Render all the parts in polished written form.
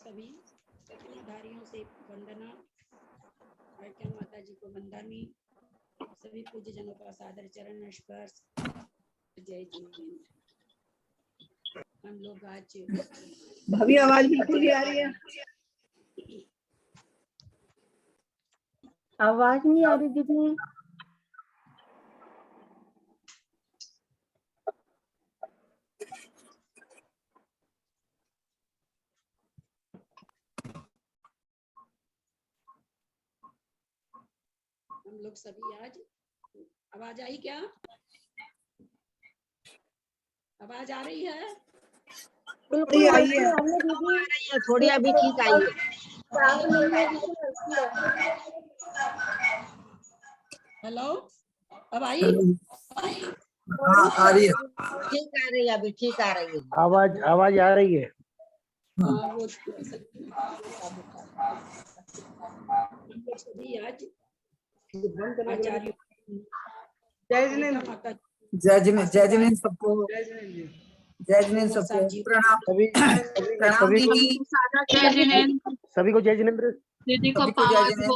सभी प्रतिमाधारियों से वंदना, अर्चना माता जी को वंदनी, सभी पूज्य जनों का सादर चरण स्पर्श। जय जिनेंद्र। हम लोग आज भाभी आवाज बिल्कुल नहीं आ रही है। आवाज नहीं आ रही दीदी। हम लोग सभी आज, आवाज आई क्या? आवाज आ रही है? बिल्कुल आई है। दीदी। थोड़ी अभी ठीक आई है। हेलो, अब आई? हाँ आ रही है। ठीक आ रही है, अभी ठीक आ रही है। आवाज आ रही है। हाँ, वो सभी आज आचार्य जय जिनेंद्र। माता जय जिनेंद्र सबको। जय जिनेंद्र सबको प्रणाम। प्रणाम दीदी। सभी को जय जिनेंद्र। दीदी को सभी को जय जिनेंद्र।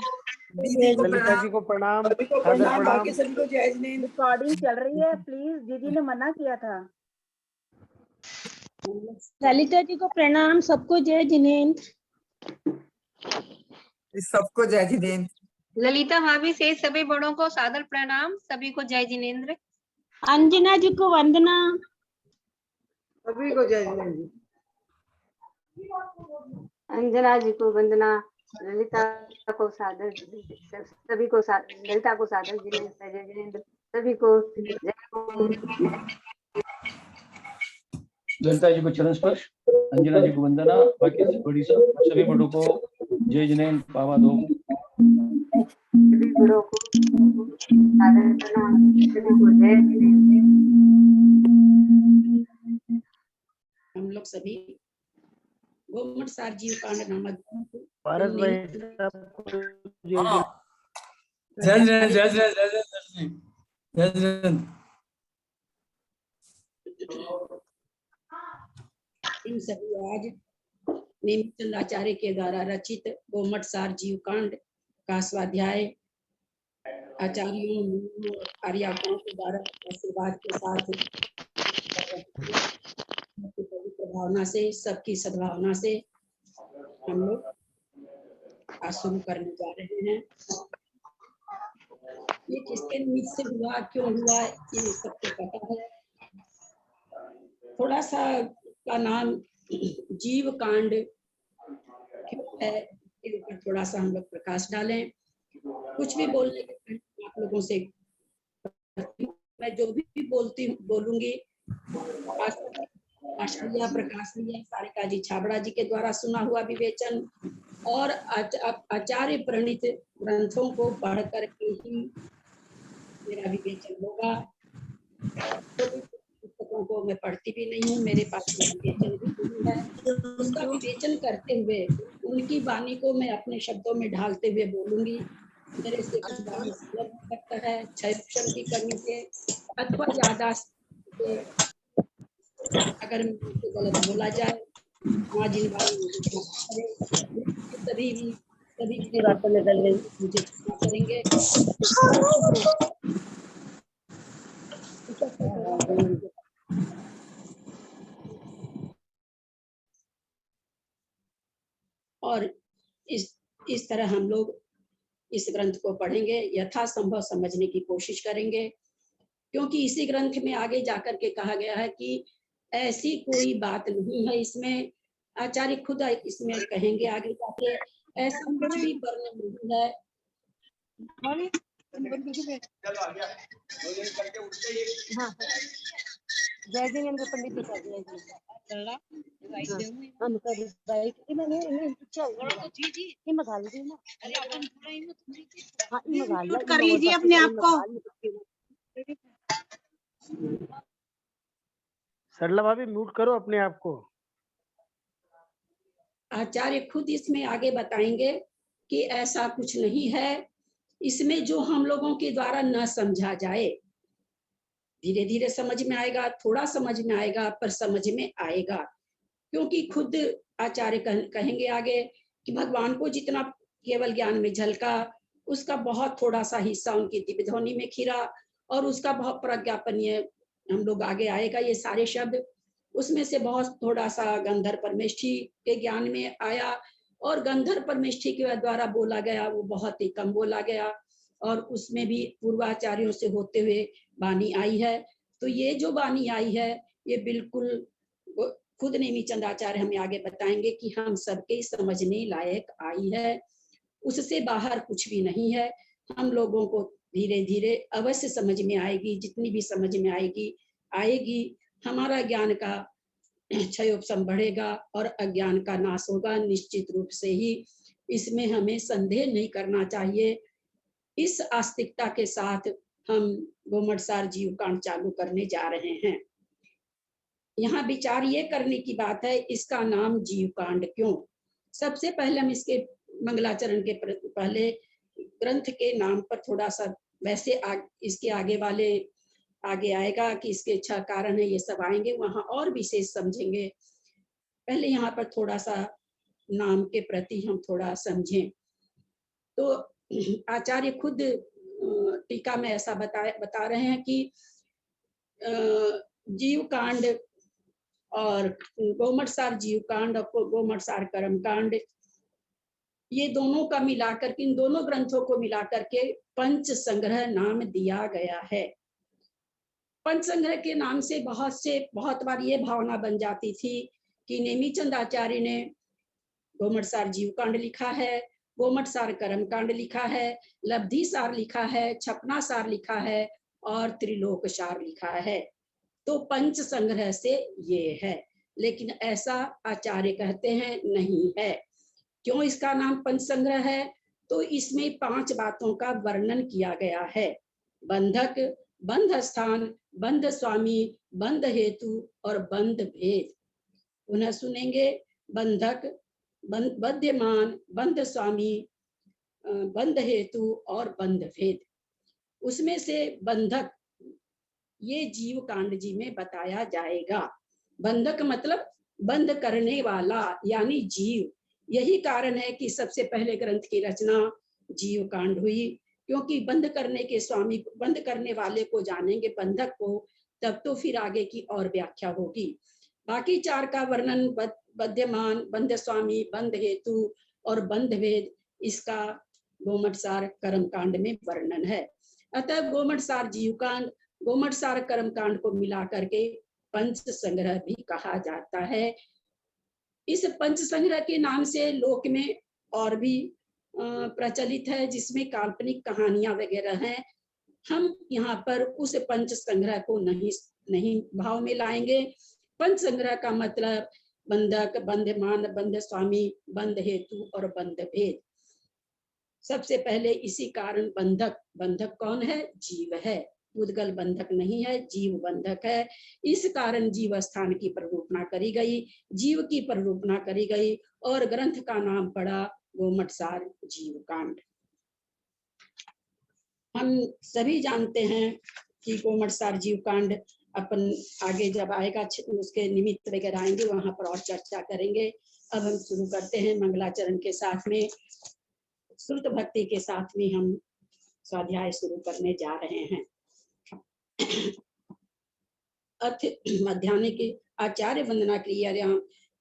दीदी को ललिता प्रणाम। जी को प्रणाम। सभी को सादर प्रणाम। प्रणाम। बाकी सभी को जय जिनेंद्र। रिकॉर्डिंग चल रही है, प्लीज। दीदी ने मना किया था। ललिता जी को प्रणाम, सबको जय जिनेंद्र। सबको जय जिनेंद्र। ललिता भाभी से सभी बड़ों को सादर प्रणाम, सभी को जय जिनेंद्र। अंजना जी को वंदना। सभी को जय जिनेंद्र। अंजना जी को वंदना। ललिता को सादर, सभी को ललिता को सादर जिनेंद्र, जय जिनेंद्र। सभी को ललिता जी को चरण स्पर्श, अंजना जी को वंदना, बाकी बड़ी सब सभी बड़ों को जय जिनेंद्र। बाबा दो सभी गुरुओं को सादर प्रणाम, सभी को जय जिनेंद्र। हम लोग सभी गोमट सार जीव कांड नामक पारस भाई जय जिनेंद्र। जय जिनेंद्र। जय जिनेंद्र। इन सभी आज नेमिचंद आचार्य के द्वारा रचित गोमट सार जीव कांड का स्वाध्याय आचार्यों आर्याकों के द्वारा आशीर्वाद के साथ पवित्र भावना से, सबकी सद्भावना से हम लोग आज शुरू करने जा रहे हैं। ये किसके निमित्त से हुआ, क्यों हुआ, ये सबको पता है। थोड़ा सा का नाम जीव कांड क्यों है, इसके ऊपर थोड़ा सा हम लोग प्रकाश डालें। कुछ भी बोलने के पहले आप लोगों से मैं जो भी बोलूंगी आश्रया प्रकाश लिया सारिका जी छाबड़ा जी के द्वारा सुना हुआ विवेचन और आचार्य प्रणीत ग्रंथों को पढ़कर के ही मेरा विवेचन होगा। पुस्तकों को मैं पढ़ती भी नहीं हूँ, मेरे पास विवेचन भी नहीं है। उसका विवेचन करते हुए उनकी वाणी को मैं अपने शब्दों में ढालते हुए बोलूंगी। मेरे से कुछ वाणी गलत हो सकता है, क्षय क्षण की कमी से अथवा ज्यादा अगर मुझसे गलत बोला जाए, माँ जिन सभी की बातों में गलत मुझे क्षमा करेंगे। और इस तरह हम लोग इस ग्रंथ को पढ़ेंगे, यथासंभव समझने की कोशिश करेंगे, क्योंकि इसी ग्रंथ में आगे जाकर के कहा गया है कि ऐसी कोई बात नहीं है इसमें। आचार्य खुद इसमें कहेंगे आगे जाके, ऐसा कुछ भी वर्णन नहीं है। जय जिनेंद्र पंडित जी का जय कर लीजिए अपने आप को। सरला भाभी म्यूट करो अपने आप को। आचार्य खुद इसमें आगे बताएंगे कि ऐसा कुछ नहीं है इसमें जो हम लोगों के द्वारा न समझा जाए। धीरे धीरे समझ में आएगा, थोड़ा समझ में आएगा, पर समझ में आएगा, क्योंकि खुद आचार्य कहेंगे आगे कि भगवान को जितना केवल ज्ञान में झलका, उसका बहुत थोड़ा सा हिस्सा उनकी दिव्य ध्वनि में खिरा, और उसका बहुत प्रज्ञापनीय हम लोग आगे आएगा ये सारे शब्द, उसमें से बहुत थोड़ा सा गंधर्व परमेष्ठी के ज्ञान में आया, और गंधर्व परमेष्ठी के द्वारा बोला गया वो बहुत ही कम बोला गया, और उसमें भी पूर्वाचार्यों से होते हुए वाणी आई है। तो ये जो वाणी आई है ये बिल्कुल खुद नेमीचंद आचार्य हमें आगे बताएंगे कि हम सबके समझने लायक आई है, उससे बाहर कुछ भी नहीं है। हम लोगों को धीरे धीरे अवश्य समझ में आएगी, जितनी भी समझ में आएगी हमारा ज्ञान का क्षयोपशम बढ़ेगा और अज्ञान का नाश होगा निश्चित रूप से ही, इसमें हमें संदेह नहीं करना चाहिए। इस आस्तिकता के साथ हम गोमटसार जीव कांड चालू करने जा रहे हैं। यहाँ विचार ये करने की बात है इसका नाम जीव कांड क्यों। सबसे पहले हम इसके मंगलाचरण के पहले ग्रंथ के नाम पर थोड़ा सा वैसे इसके आगे वाले आगे आएगा कि इसके 6 कारण है, ये सब आएंगे वहां और विशेष समझेंगे। पहले यहाँ पर थोड़ा सा नाम के प्रति हम थोड़ा समझें। तो आचार्य खुद टीका में ऐसा बता रहे हैं कि जीव कांड और गोमटसार जीव कांड और गोमटसार कर्म कांड, ये दोनों का मिलाकर के, इन दोनों ग्रंथों को मिलाकर के पंच संग्रह नाम दिया गया है। पंच संग्रह के नाम से बहुत बार ये भावना बन जाती थी कि नेमीचंद आचार्य ने गोमटसार जीव कांड लिखा है, गोमटसार कर्म कांड लिखा है, लब्धि सार लिखा है, छपना सार लिखा है और त्रिलोक सार लिखा है, तो पंच संग्रह से ये है। लेकिन ऐसा आचार्य कहते हैं नहीं है। क्यों इसका नाम पंच संग्रह है? तो इसमें 5 बातों का वर्णन किया गया है। बंधक, बंध स्थान, बंध स्वामी, बंध हेतु और बंध भेद। पुनः सुनेंगे, बंधक, बंध्यमान, बंध स्वामी, बंध हेतु और बंध भेद। उसमें से बंधक ये जीव कांड जी में बताया जाएगा। बंधक मतलब बंद करने वाला यानी जीव। यही कारण है कि सबसे पहले ग्रंथ की रचना जीव कांड हुई, क्योंकि बंद करने के स्वामी, बंद करने वाले को जानेंगे बंधक को, तब तो फिर आगे की और व्याख्या होगी। बाकी 4 का वर्णन बध्यमान, बंध स्वामी, बंध हेतु और बंध भेद, इसका गोमटसार कर्म कांड में वर्णन है। अतः गोमटसार जीव कांड, गोमटसार कर्म कांड को मिला करके पंच संग्रह भी कहा जाता है। इस पंच संग्रह के नाम से लोक में और भी प्रचलित है, जिसमें काल्पनिक कहानियां वगैरह हैं। हम यहाँ पर उस पंच संग्रह को नहीं भाव में लाएंगे। पंच संग्रह का मतलब बंधक, बंध्यमान, बंध स्वामी, बंध हेतु और बंध भेद। सबसे पहले इसी कारण बंधक कौन है? जीव है। उद्गल बंधक नहीं है, जीव बंधक है। इस कारण जीव स्थान की प्ररूपणा करी गई, जीव की प्ररूपणा करी गई और ग्रंथ का नाम पड़ा गोमटसार जीव कांड। हम सभी जानते हैं कि गोमटसार जीव कांड अपन आगे जब आएगा उसके निमित्त वगैरह आएंगे, वहां पर और चर्चा करेंगे। अब हम शुरू करते हैं मंगलाचरण के साथ में, श्रुत भक्ति के साथ में हम स्वाध्याय शुरू करने जा रहे हैं। अर्थ मध्याह्न के आचार्य वंदना क्रिया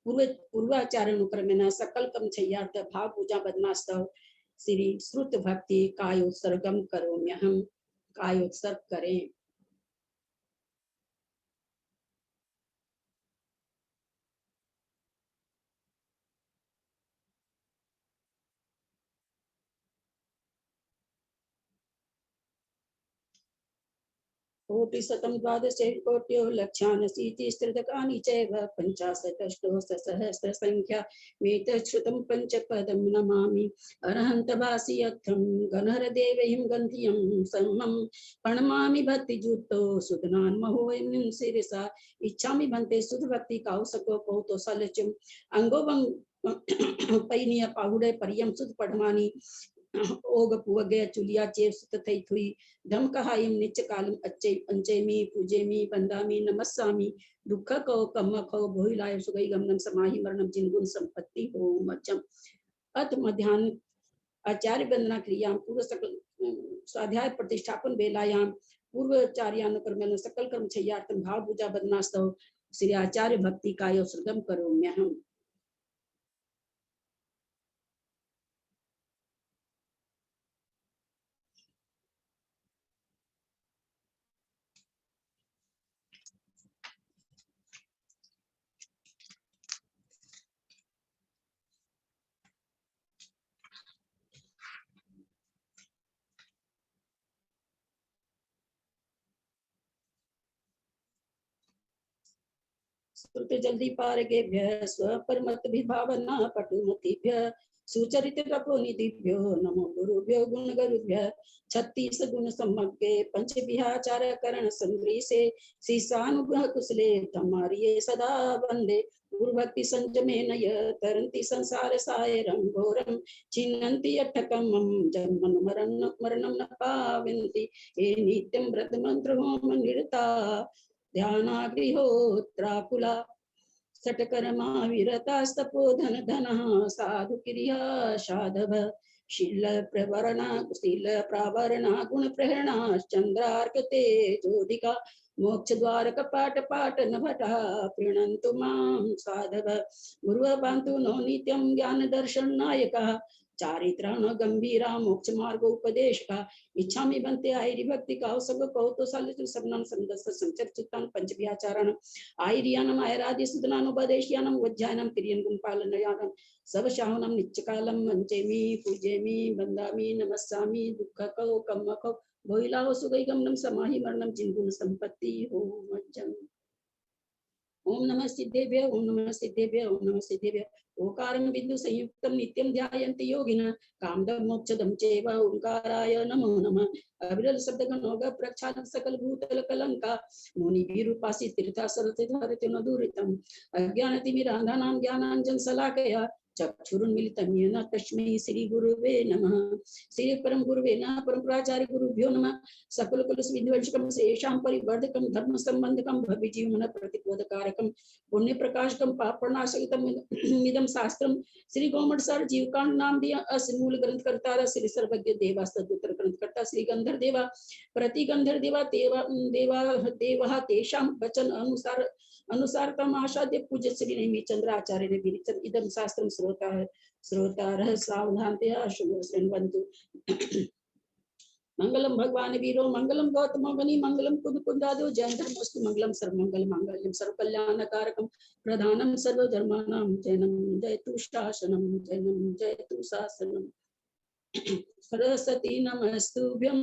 पूर्वाचार्य अनुक्रमेण सकल कम छय्यार्थ भाव पूजा बदनास्तव श्री श्रुत भक्ति कायोत्सर्गम करोम्यहम। कायोत्सर्ग करें। कोटिशतं द्वादशैकोट्यो लक्षानशीतिस्त्रितकानि चैव पञ्चाशदष्टोत्तरसहस्रसंख्या वेतश्रुतं पञ्चपदं नमामि अरहन्तवासियत्थं गणहरदेवहिं गन्धियं सम्मं प्रणमामि भक्तियुक्तो सुधनान्महोऽयं शिरसा इच्छामि भन्ते सुधभक्ति कौसको कौतोसलचुं अंगोवं पैनीय पाहुडे परियं सुध पठमानि ओग पुवगे चुलिया चेव सुतथई थुई धम कहाइम निच कालम अच्छे अंचेमी पूजेमी बंदामी नमस्सामी दुख को कम खो भोइलाय सुगई गमनम समाहि मरणम जिनगुण संपत्ति हो मज्जम अथ मध्यान आचार्य वंदना क्रिया पूर्व सकल स्वाध्याय प्रतिष्ठापन बेलायाम पूर्वाचार्यानुक्रमेण सकल कर्म छय्यार्थम भाव पूजा बदनास्तव श्री आचार्य भक्ति काय सृगम करोम्यहम्। श्रुति जल्दी पारगेभ्य स्वपरमत विभावना पटुमतिभ्य सुचरित तपोनिधिभ्यो नमो गुरुभ्यो गुण गुरुभ्य 36 गुण सम्मग्गे पंच विहाचार करण संग्रीसे शीशानुग्रह कुशले तमारिये सदा वंदे गुरु भक्ति संजमे नय तरंती संसार सायरं घोरं छिन्नन्ति अट्ठकं जन्मन मरणं न पावन्ति ये नित्यं व्रत मंत्र होम निरता ध्यानाग्रिहोत्राकुला सटकर्मा विरतास्तपोधन धनः साधु क्रिया साधव शील प्रावरणा गुण प्रहरणा चंद्रार्कते ज्योतिका मोक्ष द्वार कपाट पाटन भटा प्रीणन्तु मां साधव गुरु पान्तु नो नित्यं ज्ञान दर्शन नायकः चारित्रण गंभीरा मोक्ष मार्ग उपदेश का इच्छा में बनते आयरी भक्ति का सब कौतो सालित सबनम संदस्त संचर चित्तान पंच व्याचारण आयरियानम आयरादि सुदनान उपदेशयानम वज्जायनम क्रियन गुणपालनयानम सब शाहनम नित्यकालम मंचेमी पूजेमी बंदामी नमस्सामी दुख को कम को भोइलाओ सुगई गमनम समाहि मरणम जिनगुण संपत्ति हो मज्जम। ओम नमः सिद्धेभ्य ओम नमः सिद्धेभ्य ओम नमः सिद्धेभ्य ओकारं बिंदु संयुक्तं नित्यं ध्यायन्ति योगिनः कामदं मोक्षदं चैव ओंकाराय नमो नमः अविरल शब्दगणोग प्रक्षालन सकल भूतल कलंका मुनि विरूपासि तीर्था सरति धरति न दूरितम् अज्ञानतिमिरान्धानां ज्ञानाञ्जन शलाकया चक्षुरुन्मीलितं येन तस्मै श्री गुरुवे नमः। श्री परम गुरुवे नमः। परमप्राचार्य गुरुभ्यो नमः। सकल कुलस विध्वंसकं शेषां परिवर्धकं धर्म संबंधकं भव्य जीवन प्रतिपोधकारकं पुण्य प्रकाशकं पापनाशकं इदं शास्त्रम श्री गोमट सर जीवकांड नाम दिया अस्य मूल ग्रंथ करता श्री सर्वज्ञ देवा सदुत्तर ग्रंथ करता श्री गंधर देवा प्रति गंधर देवा देवा तेषां वचन अनुसार तम आशाद्य पूज्य श्री नेमि चंद्राचार्य ने विरचित इदं शास्त्रम श्रोता रह सावधानतया शृण्वन्तु। मंगलम भगवान वीरो मंगलम गौतमो मुनि मंगलम कुंद कुंदादो जय धर्मस्तु मंगलम सर्वमंगल मांगल्यम सर्वकल्याणकारकम प्रधानम सर्वधर्माणां जयनम जयतु शासनम सरस्वती नमस्तुभ्यं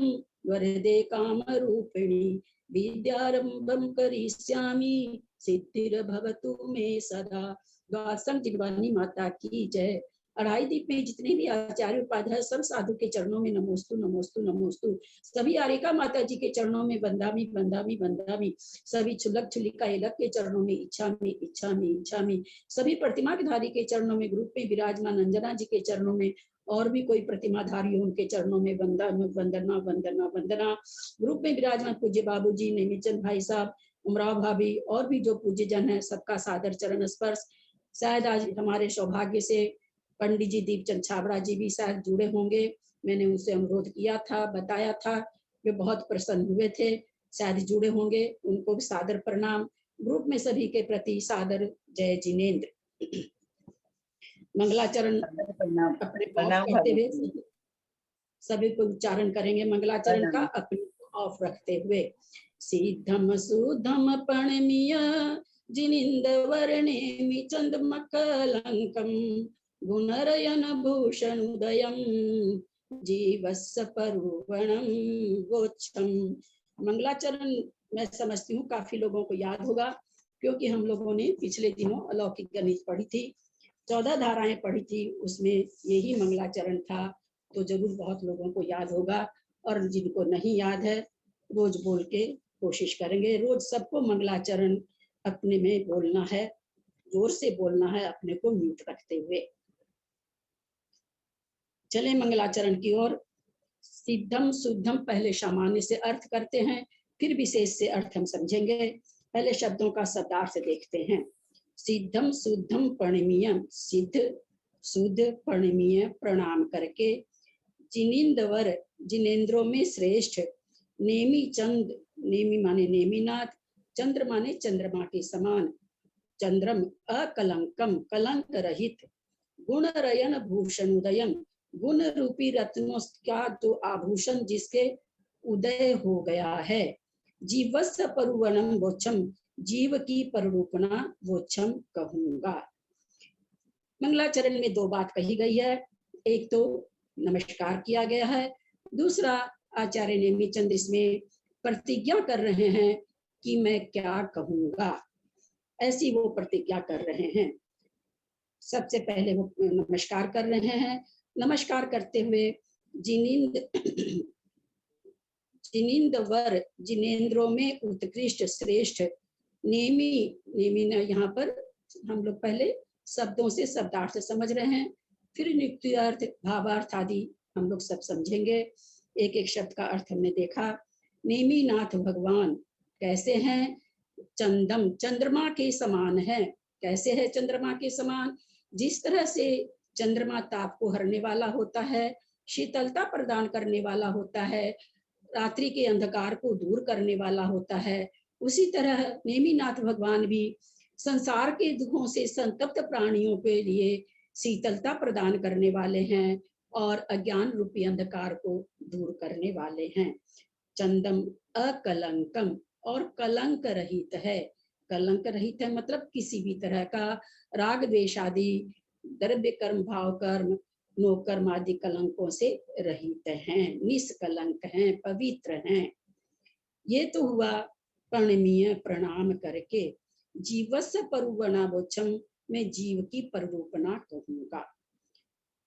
वरदे कामरूपिणी विद्यारंभं करिष्यामि सिद्धिर्भवतु मे सदा। द्वादशं जिह्वानी माता की जय। अढ़ाई दीप में जितने भी आचार्य उपाध्याय सब साधु के चरणों में नमोस्तु नमोस्तु नमोस्तु। सभी आरिका माता जी के चरणों में बंदामी बंदामी बंदामी। सभी छुलक छुलिका इलक के चरणों में इच्छामी इच्छामी इच्छामी। सभी प्रतिमा धारी के चरणों में ग्रुप में विराजमान अंजना जी के चरणों में और भी कोई प्रतिमाधारी हो उनके चरणों में वंदना वंदना वंदना। ग्रुप में विराजमान पूज्य बाबूजी नेमीचंद भाई साहब उमराव भाभी और भी जो पूज्य जन है सबका सादर चरण स्पर्श। शायद आज हमारे सौभाग्य से पंडित जी दीपचंद छाबड़ा जी भी शायद जुड़े होंगे। मैंने उनसे अनुरोध किया था बताया था वे बहुत प्रसन्न हुए थे शायद जुड़े होंगे उनको भी सादर प्रणाम। ग्रुप में सभी के प्रति सादर जय जिनेन्द्र। मंगलाचरण अपने करते हुए सभी को उच्चारण करेंगे मंगलाचरण का अपने ऑफ रखते हुए। सिद्धम सुधम प्रणमीय जिनिंद वर्णेमि चंद्रमकलंकम गुणरयन भूषण उदयम जीवस्य परुवणम गोच्छम। मंगलाचरण मैं समझती हूँ काफी लोगों को याद होगा क्योंकि हम लोगों ने पिछले दिनों अलौकिक गणित पढ़ी थी 14 धाराएं पढ़ी थी उसमें यही मंगलाचरण था तो जरूर बहुत लोगों को याद होगा। और जिनको नहीं याद है रोज बोल के कोशिश करेंगे। रोज सबको मंगलाचरण अपने में बोलना है जोर से बोलना है अपने को म्यूट रखते हुए। चले मंगलाचरण की ओर। सिद्धम शुद्धम पहले सामान्य से अर्थ करते हैं, फिर विशेष से अर्थ हम समझेंगे। पहले शब्दों का शब्दार्थ देखते हैं। सिद्धम शुद्धम प्रणमीयम, सिद्ध शुद्ध प्रणमीय प्रणाम करके। जिनेन्द्रवर जिनेन्द्रों में श्रेष्ठ। नेमी चंद, नेमी माने नेमीनाथ, चंद्र माने चंद्रमा के समान। चंद्रम अकलंकम, कलंक रहित। गुण रयन भूषण उदयन, गुण रूपी रत्नों का जो आभूषण जिसके उदय हो गया है। जीवस्य परुवनम वोच्छम, जीव की परूपना वोच्छम कहूंगा। मंगलाचरण में दो बात कही गई है। एक तो नमस्कार किया गया है, दूसरा आचार्य नेमीचंद इसमें प्रतिज्ञा कर रहे हैं कि मैं क्या कहूंगा, ऐसी वो प्रतिज्ञा कर रहे हैं। सबसे पहले वो नमस्कार कर रहे हैं। नमस्कार करते हुए जिनेन्द्रवर, जिनेन्द्रों में उत्कृष्ट श्रेष्ठ। नेमी, नेमी ने यहाँ पर हम लोग पहले शब्दों से शब्दार्थ समझ रहे हैं, फिर नियुक्ति भावार्थ आदि हम लोग सब समझेंगे। एक एक शब्द का अर्थ हमने देखा। नेमीनाथ भगवान कैसे हैं? चंदम, चंद्रमा के समान है। कैसे है चंद्रमा के समान? जिस तरह से चंद्रमा ताप को हरने वाला होता है, शीतलता प्रदान करने वाला होता है, रात्रि के अंधकार को दूर करने वाला होता है, उसी तरह नेमीनाथ भगवान भी संसार के दुखों से संतप्त प्राणियों के लिए शीतलता प्रदान करने वाले हैं और अज्ञान रूपी अंधकार को दूर करने वाले हैं। चंदम अकलंकम, और कलंक रहित है। कलंक रहित है मतलब किसी भी तरह का राग द्वेष आदि द्रव्य कर्म भाव कर्म नो कर्म आदि कलंकों से रहित हैं, निष्कलंक हैं, पवित्र हैं। ये तो हुआ प्रणमीय प्रणाम करके। जीवस्य परुवना वोच्छम, मैं जीव की परूपना कहूंगा।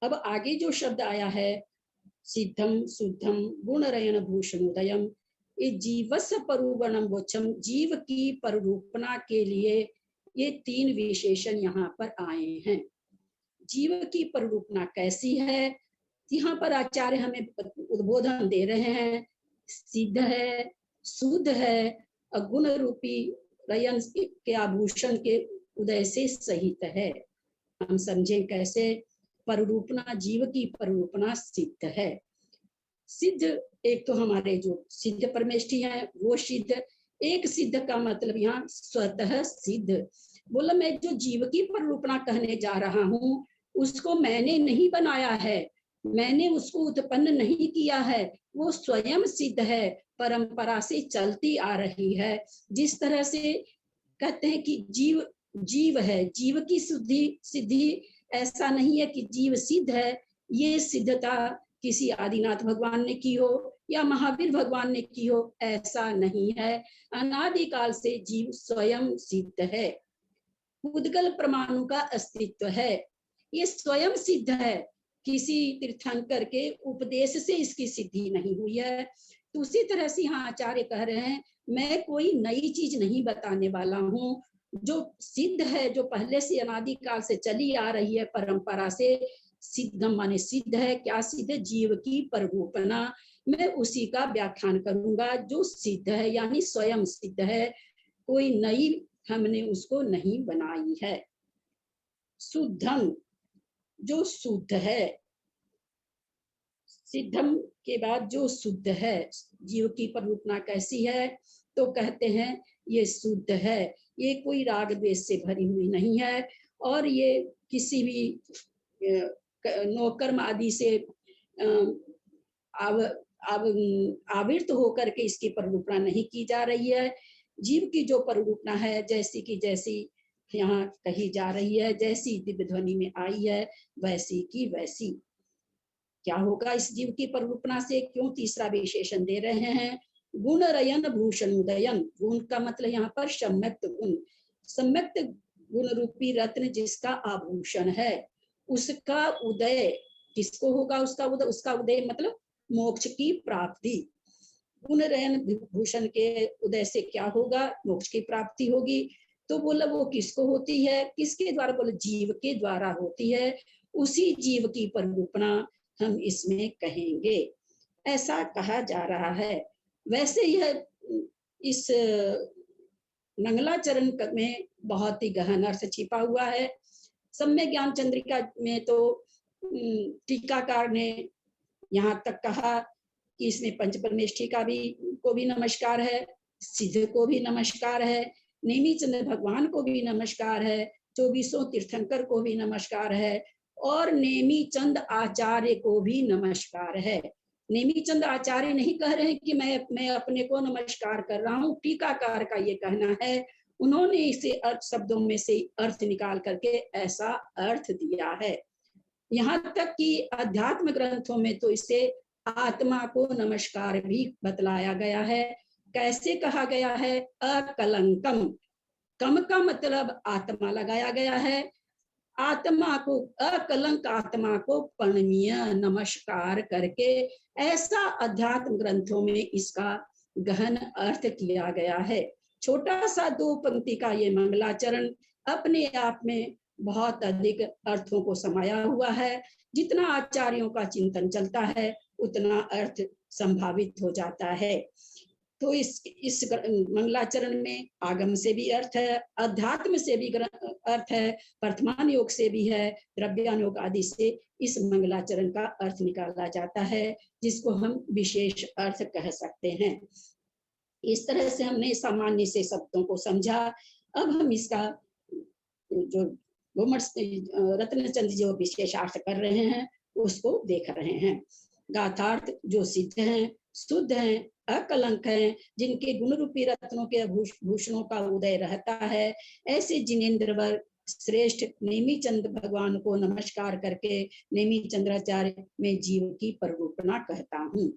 अब आगे जो शब्द आया है सिद्धम शुद्धम गुणरयन भूषणोदयम, ये जीवस्य परूपणम वोच्छम, जीव की परूपना के लिए ये तीन विशेषण यहाँ पर आए हैं। जीव की परूपना कैसी है? यहाँ पर आचार्य हमें उद्बोधन दे रहे हैं। सिद्ध है, शुद्ध है, और गुण रूपी रयन के आभूषण के उदय से सहित है। हम समझें कैसे? परूपना, जीव की परूपना सिद्ध है। सिद्ध एक तो हमारे जो सिद्ध परमेष्ठी है वो सिद्ध। एक सिद्ध का मतलब यहाँ स्वतः सिद्ध। बोला मैं जो जीव की परूपना कहने जा रहा हूँ उसको मैंने नहीं बनाया है, मैंने उसको उत्पन्न नहीं किया है, वो स्वयं सिद्ध है, परंपरा से चलती आ रही है। जिस तरह से कहते हैं कि जीव जीव है, जीव की सिद्धि ऐसा नहीं है कि जीव सिद्ध है। ये सिद्धता किसी आदिनाथ भगवान ने की हो या महावीर भगवान ने की हो, ऐसा नहीं है। अनादिकाल से जीव स्वयं सिद्ध है। उद्गल परमाणु का अस्तित्व है, ये स्वयं सिद्ध है। किसी तीर्थंकर के उपदेश से इसकी सिद्धि नहीं हुई है। तो उसी तरह से यहाँ आचार्य कह रहे हैं मैं कोई नई चीज नहीं बताने वाला हूँ। जो सिद्ध है, जो पहले से अनादिकाल से चली आ रही है परंपरा से, सिद्धम माने सिद्ध है। क्या सिद्ध? जीव की परूपना, मैं उसी का व्याख्यान करूंगा जो सिद्ध है, यानी स्वयं सिद्ध है, कोई नई हमने उसको नहीं बनाई है। शुद्धम, जो शुद्ध है। सिद्धम के बाद जो शुद्ध है, जीव की परूपना कैसी है? तो कहते हैं ये शुद्ध है, ये कोई राग द्वेष से भरी हुई नहीं है, और ये किसी भी नौकर्म आदि से आवृत होकर के इसकी परूपना नहीं की जा रही है। जीव की जो परूपना है जैसी की जैसी यहाँ कही जा रही है, जैसी दिव्य ध्वनि में आई है वैसी की वैसी। क्या होगा इस जीव की परूपना से? क्यों तीसरा विशेषण दे रहे हैं? गुण रयन भूषण उदयन। गुण का मतलब यहाँ पर सम्यक्त गुण, सम्यक्त गुण रूपी रत्न जिसका आभूषण है, उसका उदय किसको होगा? उसका उदय मतलब मोक्ष की प्राप्ति। गुण रयन भूषण के उदय से क्या होगा? मोक्ष की प्राप्ति होगी। तो बोला वो किसको होती है? किसके द्वारा? बोले जीव के द्वारा होती है। उसी जीव की परूपना हम इसमें कहेंगे, ऐसा कहा जा रहा है। वैसे यह इस मंगलाचरण में बहुत ही गहन अर्थ छिपा हुआ है। सम्यक ज्ञान चंद्रिका में तो टीकाकार ने यहाँ तक कहा कि इसमें पंच परमेष्ठी का भी को भी नमस्कार है, सिद्ध को भी नमस्कार है, नेमी चंद्र भगवान को भी नमस्कार है, 24 तीर्थंकर को भी नमस्कार है और नेमी चंद आचार्य को भी नमस्कार है। नेमी चंद आचार्य नहीं कह रहे हैं कि मैं अपने को नमस्कार कर रहा हूँ, टीकाकार का ये कहना है। उन्होंने इसे अर्थ शब्दों में से अर्थ निकाल करके ऐसा अर्थ दिया है। यहाँ तक कि अध्यात्म ग्रंथों में तो इसे आत्मा को नमस्कार भी बतलाया गया है। कैसे कहा गया है? अकलंकम, कम का मतलब आत्मा लगाया गया है। आत्मा को, अकलंक आत्मा को प्रणमीय नमस्कार करके ऐसा अध्यात्म ग्रंथों में इसका गहन अर्थ किया गया है। छोटा सा 2 पंक्ति का ये मंगलाचरण अपने आप में बहुत अधिक अर्थों को समाया हुआ है। जितना आचार्यों का चिंतन चलता है उतना अर्थ संभावित हो जाता है। तो इस मंगलाचरण में आगम से भी अर्थ है, अध्यात्म से भी अर्थ है, वर्तमान योग से भी है, द्रव्यान योग आदि से इस मंगलाचरण का अर्थ निकाला जाता है, जिसको हम विशेष अर्थ कह सकते हैं। इस तरह से हमने सामान्य से शब्दों को समझा। अब हम इसका जो रत्नचंद जो विशेषार्थ कर रहे हैं उसको देख रहे हैं। गाथार्थ जो सिद्ध हैं, शुद्ध हैं, अकलंक हैं, जिनके गुण रूपी रत्नों के भूषणों का उदय रहता है, ऐसे जिनेन्द्रवर श्रेष्ठ नेमी चंद्र भगवान को नमस्कार करके नेमी चंद्राचार्य में जीव की परिरूपणा कहता हूँ।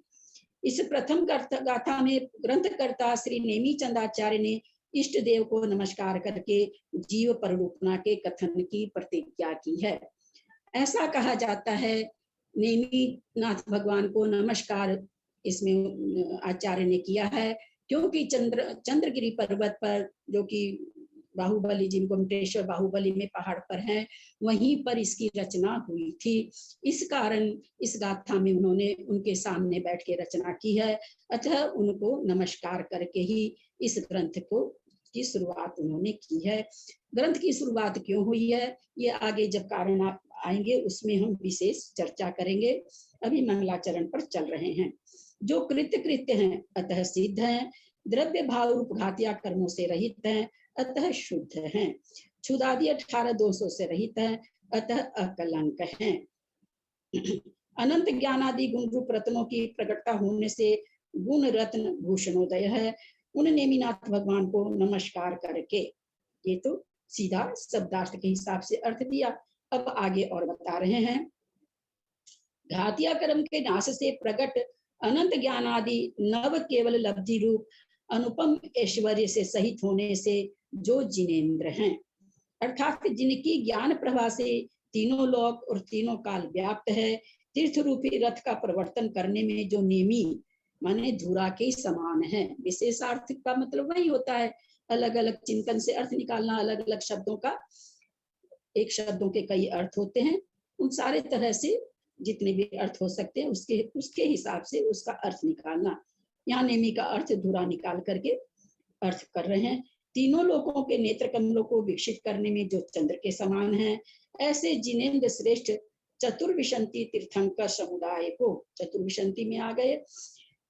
इस प्रथम गाथा में ग्रंथकर्ता श्री नेमी चंद्राचार्य ने इष्ट देव को नमस्कार करके जीव परिरूपणा के कथन की प्रतिज्ञा की है। ऐसा कहा जाता है नेमी नाथ भगवान को नमस्कार इसमें आचार्य ने किया है, क्योंकि चंद्रगिरी पर्वत पर, जो कि बाहुबली, जिनको मुक्तेश्वर बाहुबली में पहाड़ पर है, वहीं पर इसकी रचना हुई थी। इस कारण इस गाथा में उन्होंने उनके सामने बैठ के रचना की है। अतः उनको नमस्कार करके ही इस ग्रंथ को की शुरुआत उन्होंने की है। ग्रंथ की शुरुआत क्यों हुई है, ये आगे जब कारण आएंगे उसमें हम विशेष चर्चा करेंगे। अभी मंगलाचरण पर चल रहे हैं। जो कृत्य हैं अतः सिद्ध हैं, द्रव्य भाव रूप घातिया कर्मों से रहित हैं अतः शुद्ध हैं, क्षुदादि 18 दोषों से रहित हैं अतः अकलंक हैं। अनंत ज्ञानादि गुण रूप रत्नों की प्रकटता होने से गुण रत्न भूषणोदय है। उन नेमिनाथ भगवान को नमस्कार करके, ये तो सीधा शब्दार्थ के हिसाब से अर्थ दिया। अब आगे और बता रहे हैं। घातिया कर्म के नाश से प्रकट अनंत ज्ञान आदि नव केवल लब्धि रूप अनुपम ऐश्वर्य से सहित होने से जो जिनेन्द्र हैं, अर्थात जिनकी ज्ञान प्रभा से तीनों लोक और तीनों काल व्याप्त है, तीर्थ रूपी रथ का प्रवर्तन करने में जो नेमी माने धुरा के समान है। विशेषार्थ का मतलब वही होता है, अलग अलग चिंतन से अर्थ निकालना। अलग अलग शब्दों का, एक शब्दों के कई अर्थ होते हैं, उन सारे तरह से जितने भी अर्थ हो सकते हैं उसके हिसाब से उसका अर्थ निकालना। यहाँ नेमी का अर्थ धुरा निकाल करके अर्थ कर रहे हैं। तीनों लोकों के नेत्र कमलों को विकसित करने में जो चंद्र के समान है, ऐसे जिनेन्द्र श्रेष्ठ चतुर्विशंति तीर्थंकर समुदाय को, चतुर्विशंति में आ गए,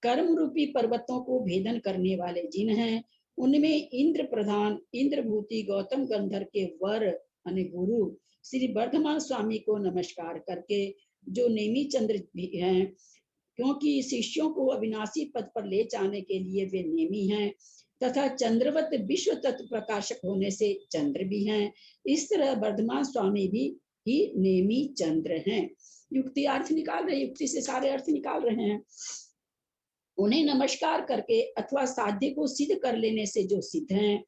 कर्म रूपी पर्वतों को भेदन करने वाले जिन हैं, उनमें इंद्र प्रधान इंद्रभूति गौतम गंधर के वर यानी गुरु श्री वर्धमान स्वामी को नमस्कार करके, जो नेमी चंद्र भी हैं, क्योंकि शिष्यों को अविनाशी पद पर ले जाने के लिए वे नेमी हैं, तथा चंद्रवत विश्व तत्व प्रकाशक होने से चंद्र भी हैं। इस तरह वर्धमान स्वामी भी ही नेमी चंद्र हैं। युक्ति अर्थ निकाल रहे, युक्ति से सारे अर्थ निकाल रहे हैं। उन्हें नमस्कार करके अथवा साध्य को सिद्ध कर लेने से जो सिद्ध हैं,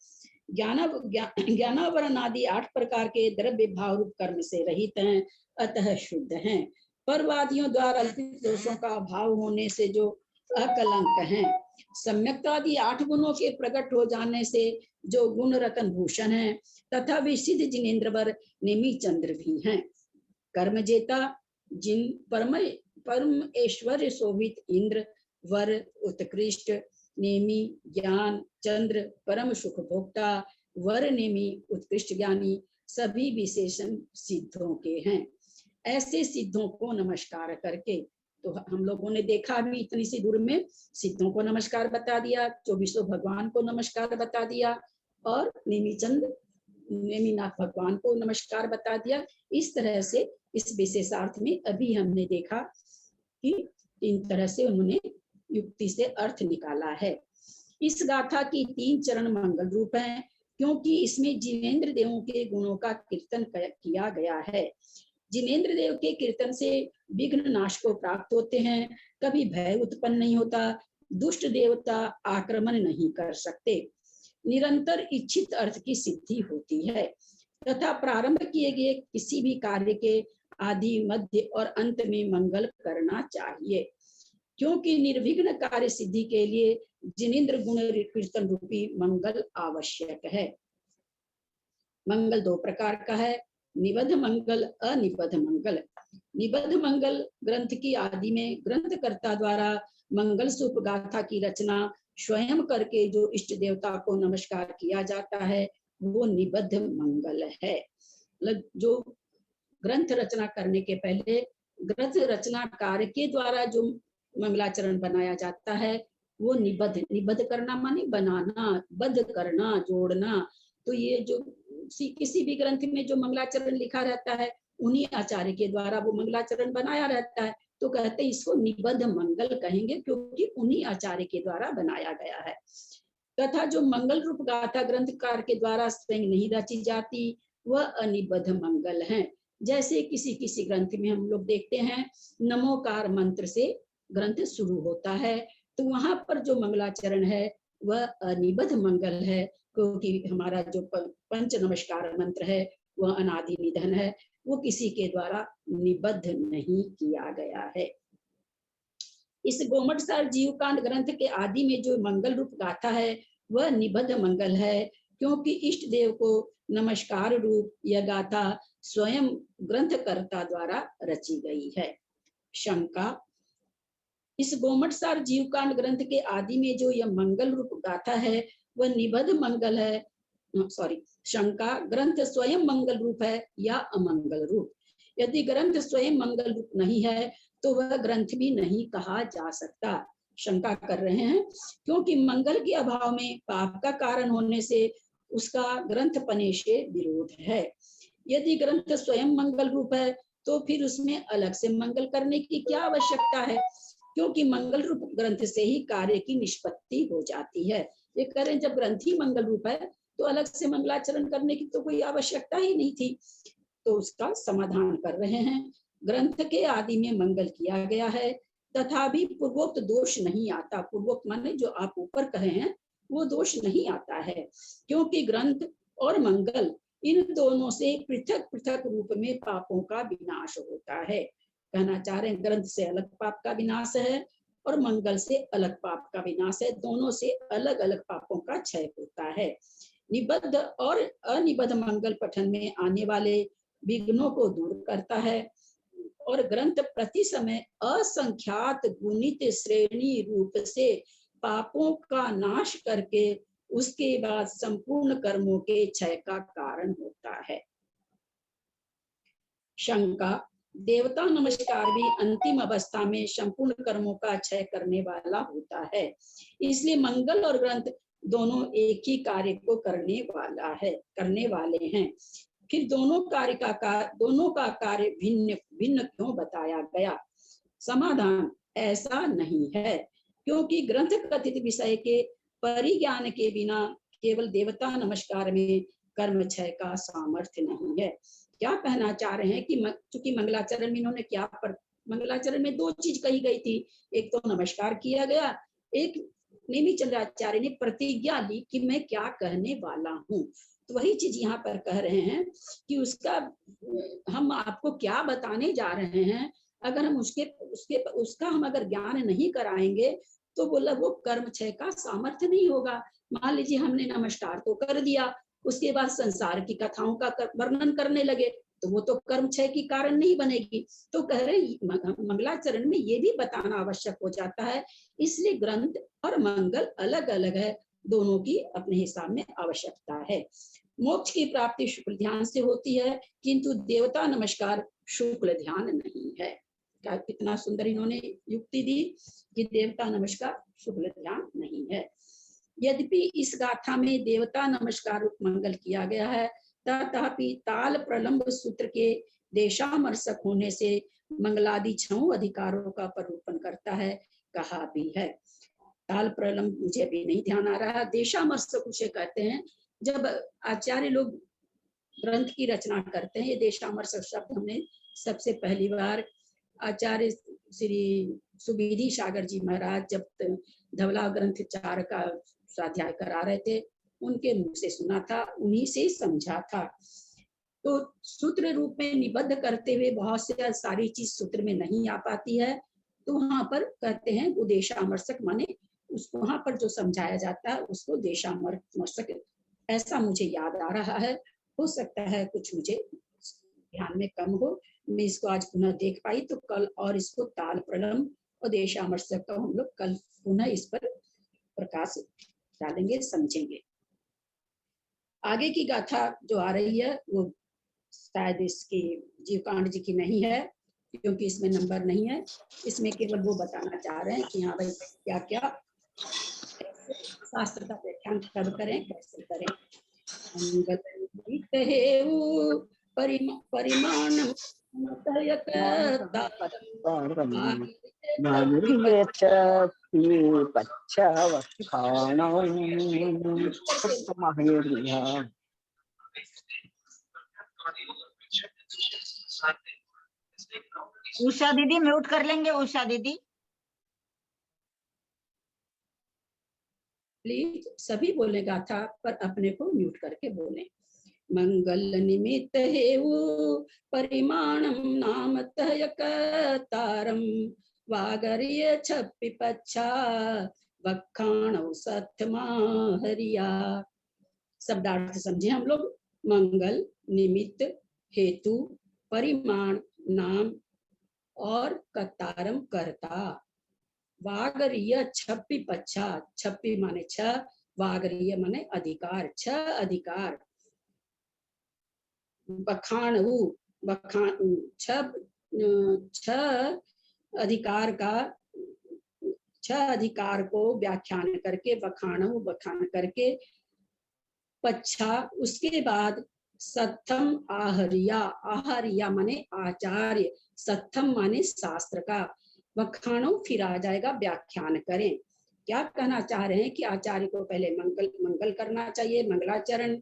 ज्ञानावरण आदि 8 प्रकार के द्रव्य भाव रूप कर्म से रहित हैं अतः शुद्ध हैं। परवादियों द्वारा अल्पित दोषों का अभाव होने से जो अकलंक हैं, सम्यक्तादि 8 गुणों के प्रकट हो जाने से जो गुण रतन भूषण हैं, तथा वे सिद्ध जिनेन्द्रवर नेमी चंद्र भी हैं। कर्म जेता जिन परमय परम ऐश्वर्य शोभित इंद्र, वर उत्कृष्ट नेमी, ज्ञान चंद्र, परम सुख भोक्ता, वर नेमी, उत्कृष्ट ज्ञानी, सभी विशेषण सिद्धों के हैं। ऐसे सिद्धों को नमस्कार करके, तो हम लोगों ने देखा भी इतनी सी दूर में, सिद्धों को नमस्कार बता दिया, 24 भगवान को नमस्कार बता दिया, और नेमीनाथ भगवान को नमस्कार बता दिया। इस तरह से इस विशेषार्थ में अभी हमने देखा कि इन तरह से उन्होंने युक्ति से अर्थ निकाला है। इस गाथा की 3 चरण मंगल रूप हैं, क्योंकि इसमें जिनेंद्र देवों के गुणों का कीर्तन किया गया है। जिनेंद्र देव के कीर्तन से विघ्न नाश को प्राप्त होते हैं, कभी भय उत्पन्न नहीं होता, दुष्ट देवता आक्रमण नहीं कर सकते, निरंतर इच्छित अर्थ की सिद्धि होती है, तथा प्रारंभ किए गए किसी भी कार्य के आदि मध्य और अंत में मंगल करना चाहिए, क्योंकि निर्विघ्न कार्य सिद्धि के लिए जिनेंद्र गुण कीर्तन रूपी मंगल आवश्यक है। मंगल 2 प्रकार का है, निबद्ध मंगल, अनिबद्ध मंगल। निबद्ध मंगल ग्रंथ की आदि में ग्रंथकर्ता द्वारा मंगल सूप गाथा की रचना स्वयं करके जो इष्ट देवता को नमस्कार किया जाता है, वो निबद्ध मंगल है। मतलब जो ग्रंथ रचना करने के पहले ग्रंथ रचनाकार के द्वारा जो मंगलाचरण बनाया जाता है, वो निबद्ध करना माने बनाना, बद्ध करना, जोड़ना। तो ये जो किसी भी ग्रंथ में जो मंगलाचरण लिखा रहता है, उन्हीं आचार्य के द्वारा वो मंगलाचरण बनाया रहता है, तो कहते हैं इसको निबद्ध मंगल कहेंगे, क्योंकि उन्हीं आचार्य के द्वारा बनाया गया है। तथा जो मंगल रूप गाथा ग्रंथकार के द्वारा स्वयं नहीं रची जाती, वह अनिबद्ध मंगल है। जैसे किसी किसी ग्रंथ में हम लोग देखते हैं नमोकार मंत्र से ग्रंथ शुरू होता है, तो वहां पर जो मंगलाचरण है वह अनिबद्ध मंगल है, क्योंकि हमारा जो पंच नमस्कार मंत्र है वह अनादि निधन है, वो किसी के द्वारा निबद्ध नहीं किया गया है। इस गोमटसार जीवकांड ग्रंथ के आदि में जो मंगल रूप गाथा है वह निबद्ध मंगल है, क्योंकि इष्ट देव को नमस्कार रूप यह गाथा स्वयं ग्रंथकर्ता द्वारा रची गई है। शंका, इस गोमटसार जीवकांड ग्रंथ के आदि में जो यह मंगल रूप गाथा है वह निबद्ध मंगल है। शंका, ग्रंथ स्वयं मंगल रूप है या अमंगल रूप? यदि ग्रंथ स्वयं मंगल रूप नहीं है तो वह ग्रंथ भी नहीं कहा जा सकता। शंका कर रहे हैं क्योंकि मंगल के अभाव में पाप का कारण होने से उसका ग्रंथ पने से विरोध है। यदि ग्रंथ स्वयं मंगल रूप है तो फिर उसमें अलग से मंगल करने की क्या आवश्यकता है, क्योंकि मंगल रूप ग्रंथ से ही कार्य की निष्पत्ति हो जाती है। ये करें जब ग्रंथ ही मंगल रूप है तो अलग से मंगलाचरण करने की तो कोई आवश्यकता ही नहीं थी। तो उसका समाधान कर रहे हैं। ग्रंथ के आदि में मंगल किया गया है, तथापि पूर्वोक्त दोष नहीं आता। पूर्वोक्त माने जो आप ऊपर कहे हैं वो दोष नहीं आता है, क्योंकि ग्रंथ और मंगल इन दोनों से पृथक पृथक रूप में पापों का विनाश होता है। कहना चाह रहे हैं ग्रंथ से अलग पाप का विनाश है और मंगल से अलग पाप का विनाश है। दोनों से अलग अलग पापों का क्षय होता है। निबद्ध और अनिबद्ध मंगल पठन में आने वाले विघ्नों को दूर करता है और ग्रंथ प्रति समय असंख्यात गुणित श्रेणी रूप से पापों का नाश करके उसके बाद संपूर्ण कर्मों के क्षय का कारण होता है। शंका, देवता नमस्कार भी अंतिम अवस्था में संपूर्ण कर्मों का क्षय करने वाला होता है, इसलिए मंगल और ग्रंथ दोनों एक ही कार्य को करने वाले हैं। फिर दोनों का कार्य भिन्न भिन्न क्यों बताया गया? समाधान, ऐसा नहीं है, क्योंकि ग्रंथ कथित विषय के परिज्ञान के बिना केवल देवता नमस्कार में कर्म क्षय का सामर्थ्य नहीं है। क्या कहना चाह रहे हैं कि चूंकि मंगलाचरण में इन्होंने मंगलाचरण में 2 चीज कही गई थी, एक तो नमस्कार किया गया, एक नेमी चंद्राचार्य ने प्रतिज्ञा ली कि मैं क्या कहने वाला हूँ। तो वही चीज यहाँ पर कह रहे हैं कि हम आपको क्या बताने जा रहे हैं, अगर हम उसका हम अगर ज्ञान नहीं कराएंगे तो बोला वो कर्म क्षय का सामर्थ्य नहीं होगा। मान लीजिए हमने नमस्कार तो कर दिया, उसके बाद संसार की कथाओं का वर्णन करने लगे तो वो तो कर्म क्षय की कारण नहीं बनेगी। तो कह रहे मंगलाचरण में ये भी बताना आवश्यक हो जाता है, इसलिए ग्रंथ और मंगल अलग अलग है, दोनों की अपने हिसाब में आवश्यकता है। मोक्ष की प्राप्ति शुक्ल ध्यान से होती है, किंतु देवता नमस्कार शुक्ल ध्यान नहीं है। क्या कितना सुंदर इन्होंने युक्ति दी कि देवता नमस्कार शुक्ल ध्यान नहीं है। यद्यपि इस गाथा में देवता नमस्कार मंगल किया गया है, तथापि ताल प्रलंब सूत्र के देशामर्शक होने से मंगलादि 6 अधिकारों का परूपण करता है, कहा भी है। ताल प्रलंब मुझे भी नहीं ध्यान आ रहा। देशामर्शक उसे कहते हैं जब आचार्य लोग ग्रंथ की रचना करते हैं। ये देशामर्शक शब्द हमने सबसे पहली बार आचार्य श्री सुविधि सागर जी महाराज जब धवला ग्रंथ 4 का स्वाध्याय करा रहे थे, उनके मुख से सुना था, उन्हीं से समझा था। तो सूत्र रूप में निबद्ध करते हुए बहुत से सारी चीज सूत्र में नहीं आ पाती है, तो वहां पर कहते हैं वो देशामर्शक माने उसको वहां पर जो समझाया जाता है उसको देशामर्शक, ऐसा मुझे याद आ रहा है। हो सकता है कुछ मुझे ध्यान में कम हो, मैं इसको आज पुनः देख पाई तो कल और इसको ताल प्रलंब और देशामर्शक का हम लोग कल पुनः इस पर प्रकाश डालेंगे, समझेंगे। आगे की गाथा जो आ रही है वो शायद इसकी जीवकांड जी की नहीं है, क्योंकि इसमें नंबर नहीं है। इसमें केवल वो बताना चाह रहे हैं कि हाँ भाई क्या क्या शास्त्र का व्याख्यान कब करें, कैसे करें। परिमाण उषा दीदी म्यूट कर लेंगे, उषा दीदी। प्लीज सभी बोले गाथा पर अपने को म्यूट करके बोले। मंगल निमित्त हेउ परिमाणम नामतः तारम वागर्य छप्पि पच्छा वखाणौ सत्यमा हरिया। शब्दार्थ समझे हम लोग। मंगल निमित्त हेतु परिमाण नाम और कतारम कर्ता। वागरीय छप्पी पच्छा, छप्पी माने 6, वागरीय माने अधिकार, 6 अधिकार। बखाणु बखान 6 अधिकार का 6 अधिकार को व्याख्यान करके बखाणु बखान करके पच्छा, उसके बाद सत्थम आहरिया, आहरिया माने आचार्य, सत्थम माने शास्त्र का, वखाणों फिर आ जाएगा व्याख्यान करें। क्या कहना चाह रहे हैं कि आचार्य को पहले मंगल करना चाहिए, मंगलाचरण,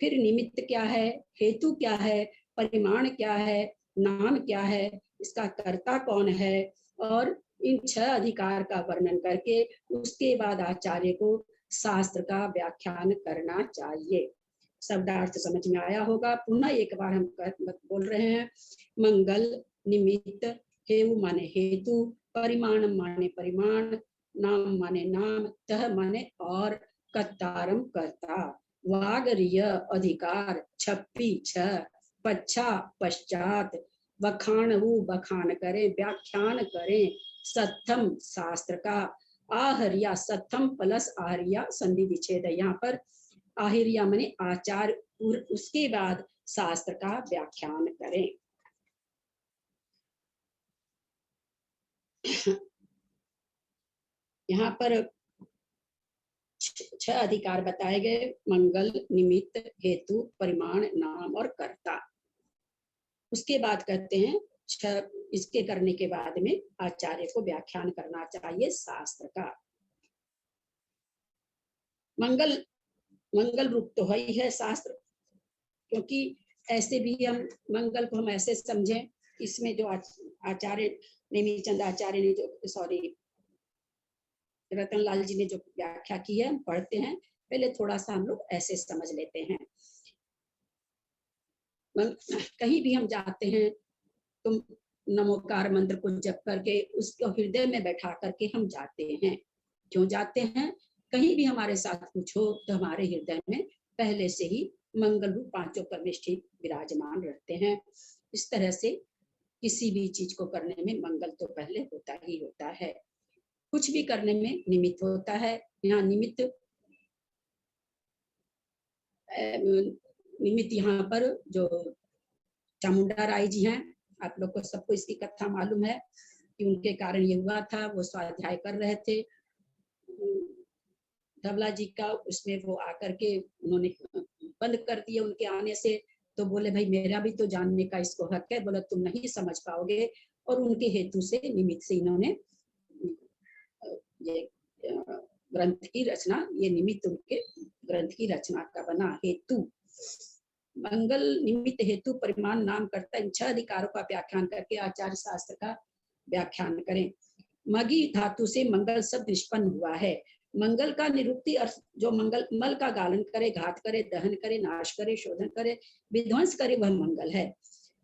फिर निमित्त क्या है, हेतु क्या है, परिमाण क्या है, नाम क्या है, इसका कर्ता कौन है, और इन 6 अधिकार का वर्णन करके उसके बाद आचार्य को शास्त्र का व्याख्यान करना चाहिए। शब्दार्थ समझ में आया होगा। पुनः एक बार हम बोल रहे हैं। मंगल निमित्त, हेतु माने हेतु, परिमाण माने परिमाण, नाम माने नाम, तह माने और, कतारम कर्ता, वागरीय अधिकार, छप्पी 6, पच्छा पश्चात, वखाणु बखान करें, व्याख्यान करें, सत्थम शास्त्र का, आहरिया सत्थम प्लस आहरिया संधि विच्छेद यहाँ पर, आहिरिया माने आचार्य, उसके बाद शास्त्र का व्याख्यान करें। यहाँ पर 6 अधिकार बताए गए, मंगल निमित्त हेतु परिमाण नाम और कर्ता। उसके बाद कहते हैं 6, इसके करने के बाद में आचार्य को व्याख्यान करना चाहिए शास्त्र का। मंगल रूप तो है ही है शास्त्र, क्योंकि ऐसे भी हम मंगल को हम ऐसे समझें, इसमें जो आचार्य नेमीचंद आचार्य ने जो रतनलाल जी ने जो व्याख्या की है हम पढ़ते हैं, पहले थोड़ा सा हम लोग ऐसे समझ लेते हैं। कहीं भी हम जाते हैं तो नमोकार मंत्र को जप करके उसको हृदय में बैठा करके हम जाते हैं। क्यों जाते हैं? कहीं भी हमारे साथ कुछ हो तो हमारे हृदय में पहले से ही मंगल रूप पांचों परमेष्ठी विराजमान रहते हैं। इस तरह से किसी भी चीज को करने में मंगल तो पहले होता ही होता है। कुछ भी करने में निमित्त होता है। यहाँ निमित्त यहाँ पर जो चामुंडा राय जी हैं, आप लोग को सबको इसकी कथा मालूम है कि उनके कारण ये हुआ था। वो स्वाध्याय कर रहे थे धवला जी का, उसमें वो आकर के उन्होंने बंद कर दिया उनके आने से। तो बोले भाई मेरा भी तो जानने का इसको हक है। बोला तुम नहीं समझ पाओगे, और उनके हेतु से निमित्त से इन्होंने ये ग्रंथ की रचना, ये निमित्त उनके ग्रंथ की रचना का बना। हेतु मंगल निमित्त हेतु परिमाण नाम करता इन 6 अधिकारों का व्याख्यान करके आचार्य शास्त्र का व्याख्यान करें। मगी धातु से मंगल शब्द निष्पन्न हुआ है। मंगल का निरुक्ति अर्थ जो मंगल मल का गालन करे, घात करे, दहन करे, नाश करे, शोधन करे, विध्वंस करे, वह मंगल है।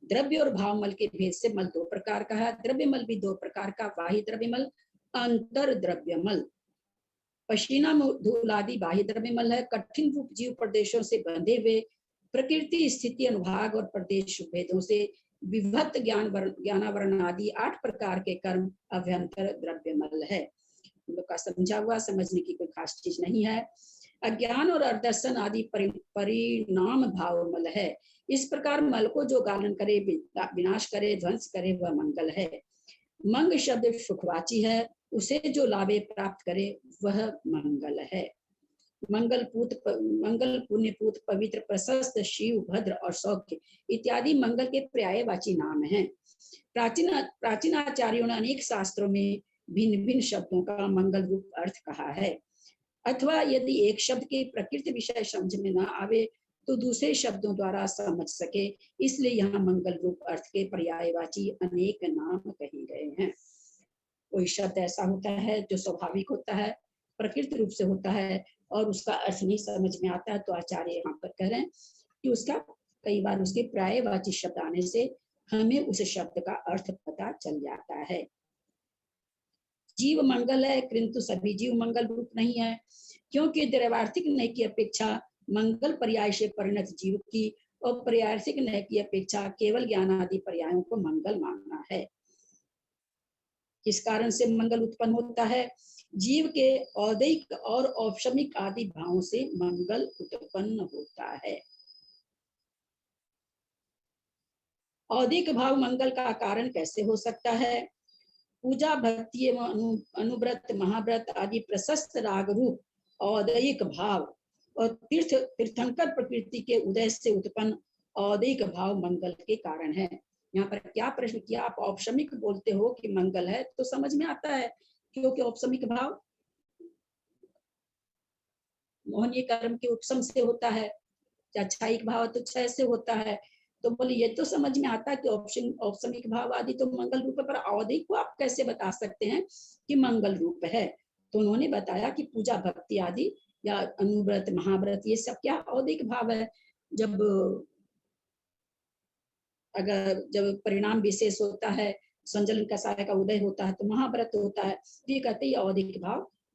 द्रव्य और भाव मल के भेद से मल 2 प्रकार का है। द्रव्य मल भी 2 प्रकार का, बाह्य द्रव्य मल, अंतर द्रव्य मल। पसीना धूल आदि बाह्य द्रव्य मल है। कठिन रूप जीव प्रदेशों से बंधे हुए प्रकृति स्थिति अनुभाग और प्रदेश भेदों से विभक्त ज्ञानावरण आदि 8 प्रकार के कर्म अभ्यंतर द्रव्य मल है। हम लोग का समझा हुआ, समझने की कोई खास चीज नहीं है। अज्ञान और अदर्शन आदि परिणाम भाव मल है। इस प्रकार मल को जो गालन करे, विनाश करे, ध्वंस करे, वह मंगल है। मंग शब्द सुखवाची है, उसे जो लाभे प्राप्त करे वह मंगल है। मंगल पुण्य पूत पवित्र प्रशस्त शिव भद्र और सौख्य इत्यादि मंगल के पर्यायवाची नाम हैं। प्राचीन आचार्यों ने अनेक शास्त्रों में भिन्न भिन्न शब्दों का मंगल रूप अर्थ कहा है। अथवा यदि एक शब्द के प्रकृति विषय समझ में न आवे तो दूसरे शब्दों द्वारा समझ सके, इसलिए यहाँ मंगल रूप अर्थ के पर्यायवाची अनेक नाम कहे गए हैं। कोई शब्द ऐसा होता है जो स्वाभाविक होता है, प्रकृति रूप से होता है, और उसका अर्थ नहीं समझ में आता है, तो आचार्य यहाँ पर कह रहे हैं कि उसका कई बार उसके पर्यायवाची शब्द आने से हमें उस शब्द का अर्थ पता चल जाता है। जीव मंगल है, किंतु सभी जीव मंगल रूप नहीं है, क्योंकि द्रव्यार्थिक नय की अपेक्षा मंगल पर्याय से परिणत जीव की और पर्यार्थिक नय की अपेक्षा केवल ज्ञान आदि पर्यायों को मंगल मानना है। किस कारण से मंगल उत्पन्न होता है? जीव के औदैक और औपशमिक आदि भावों से मंगल उत्पन्न होता है। औदैक भाव मंगल का कारण कैसे हो सकता है? पूजा भक्ति एवं अनुव्रत महाव्रत आदि प्रशस्त राग रूप औदैक भाव और तीर्थंकर प्रकृति के उदय से उत्पन्न औदैक भाव मंगल के कारण है। यहाँ पर क्या प्रश्न किया? आप औपशमिक बोलते हो कि मंगल है, तो समझ में आता है, क्योंकि औपशमिक भाव मोहनीय कर्म के उपशम से होता है, अच्छाई भाव तो क्षय से होता है। तो बोले ये तो समझ में आता है कि औपशमिक भाव आदि तो मंगल रूप है, पर औदैक को आप कैसे बता सकते हैं कि मंगल रूप है? तो उन्होंने बताया कि पूजा भक्ति आदि या अनुव्रत महाव्रत ये सब क्या औदैक भाव है। जब परिणाम विशेष होता है, संजलन कषाय का उदय होता है, तो महाव्रत होता है। तो ये कहते हैं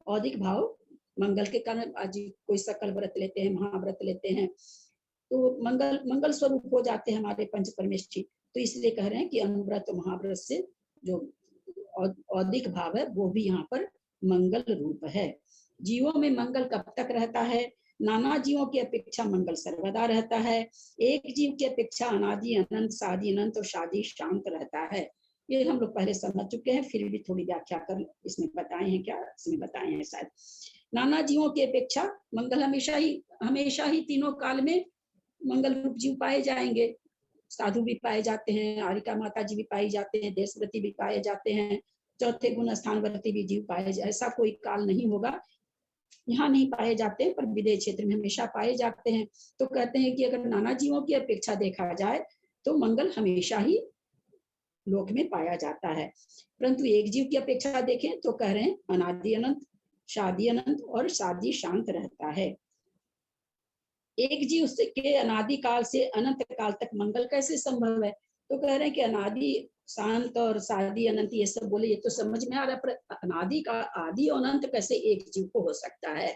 औदिक भाव मंगल के कारण। आज कोई सकल व्रत लेते हैं, महाव्रत लेते हैं, तो मंगल स्वरूप हो जाते हैं हमारे पंच परमेष्ठी। तो इसलिए कह रहे हैं कि अनुव्रत महाव्रत से जो औदिक भाव है वो भी यहाँ पर मंगल रूप है। जीवों में मंगल कब तक रहता है? नाना जीवों की अपेक्षा मंगल सर्वदा रहता है। एक जीव की अपेक्षा अनादि अनंत, सादि अनंत और शादी शांत रहता है। ये हम लोग पहले समझ चुके हैं, फिर भी थोड़ी व्याख्या कर इसमें बताए हैं। क्या इसमें बताए हैं? शायद नाना जीवों की अपेक्षा मंगल हमेशा ही तीनों काल में मंगल रूप जीव पाए जाएंगे। साधु भी पाए जाते हैं, आरिका माता जी भी पाई जाते हैं, देशव्रती भी पाए जाते हैं, चौथे गुण स्थानवर्ती भी जीव पाए जाए। ऐसा कोई काल नहीं होगा यहाँ नहीं पाए जाते, पर विदेश क्षेत्र में हमेशा पाए जाते हैं। तो कहते हैं कि अगर नाना जीवों की अपेक्षा देखा जाए तो मंगल हमेशा ही लोक में पाया जाता है, परंतु एक जीव की अपेक्षा देखें तो कह रहे हैं अनादि अनंत, शादी अनंत और शादी शांत रहता है। एक जीव के अनादि काल से अनंत काल तक मंगल कैसे संभव है? तो कह रहे हैं कि अनादि शांत और शादी अनंत ये सब बोले, ये तो समझ में आ रहा है, पर अनादि का आदि अनंत कैसे एक जीव को हो सकता है?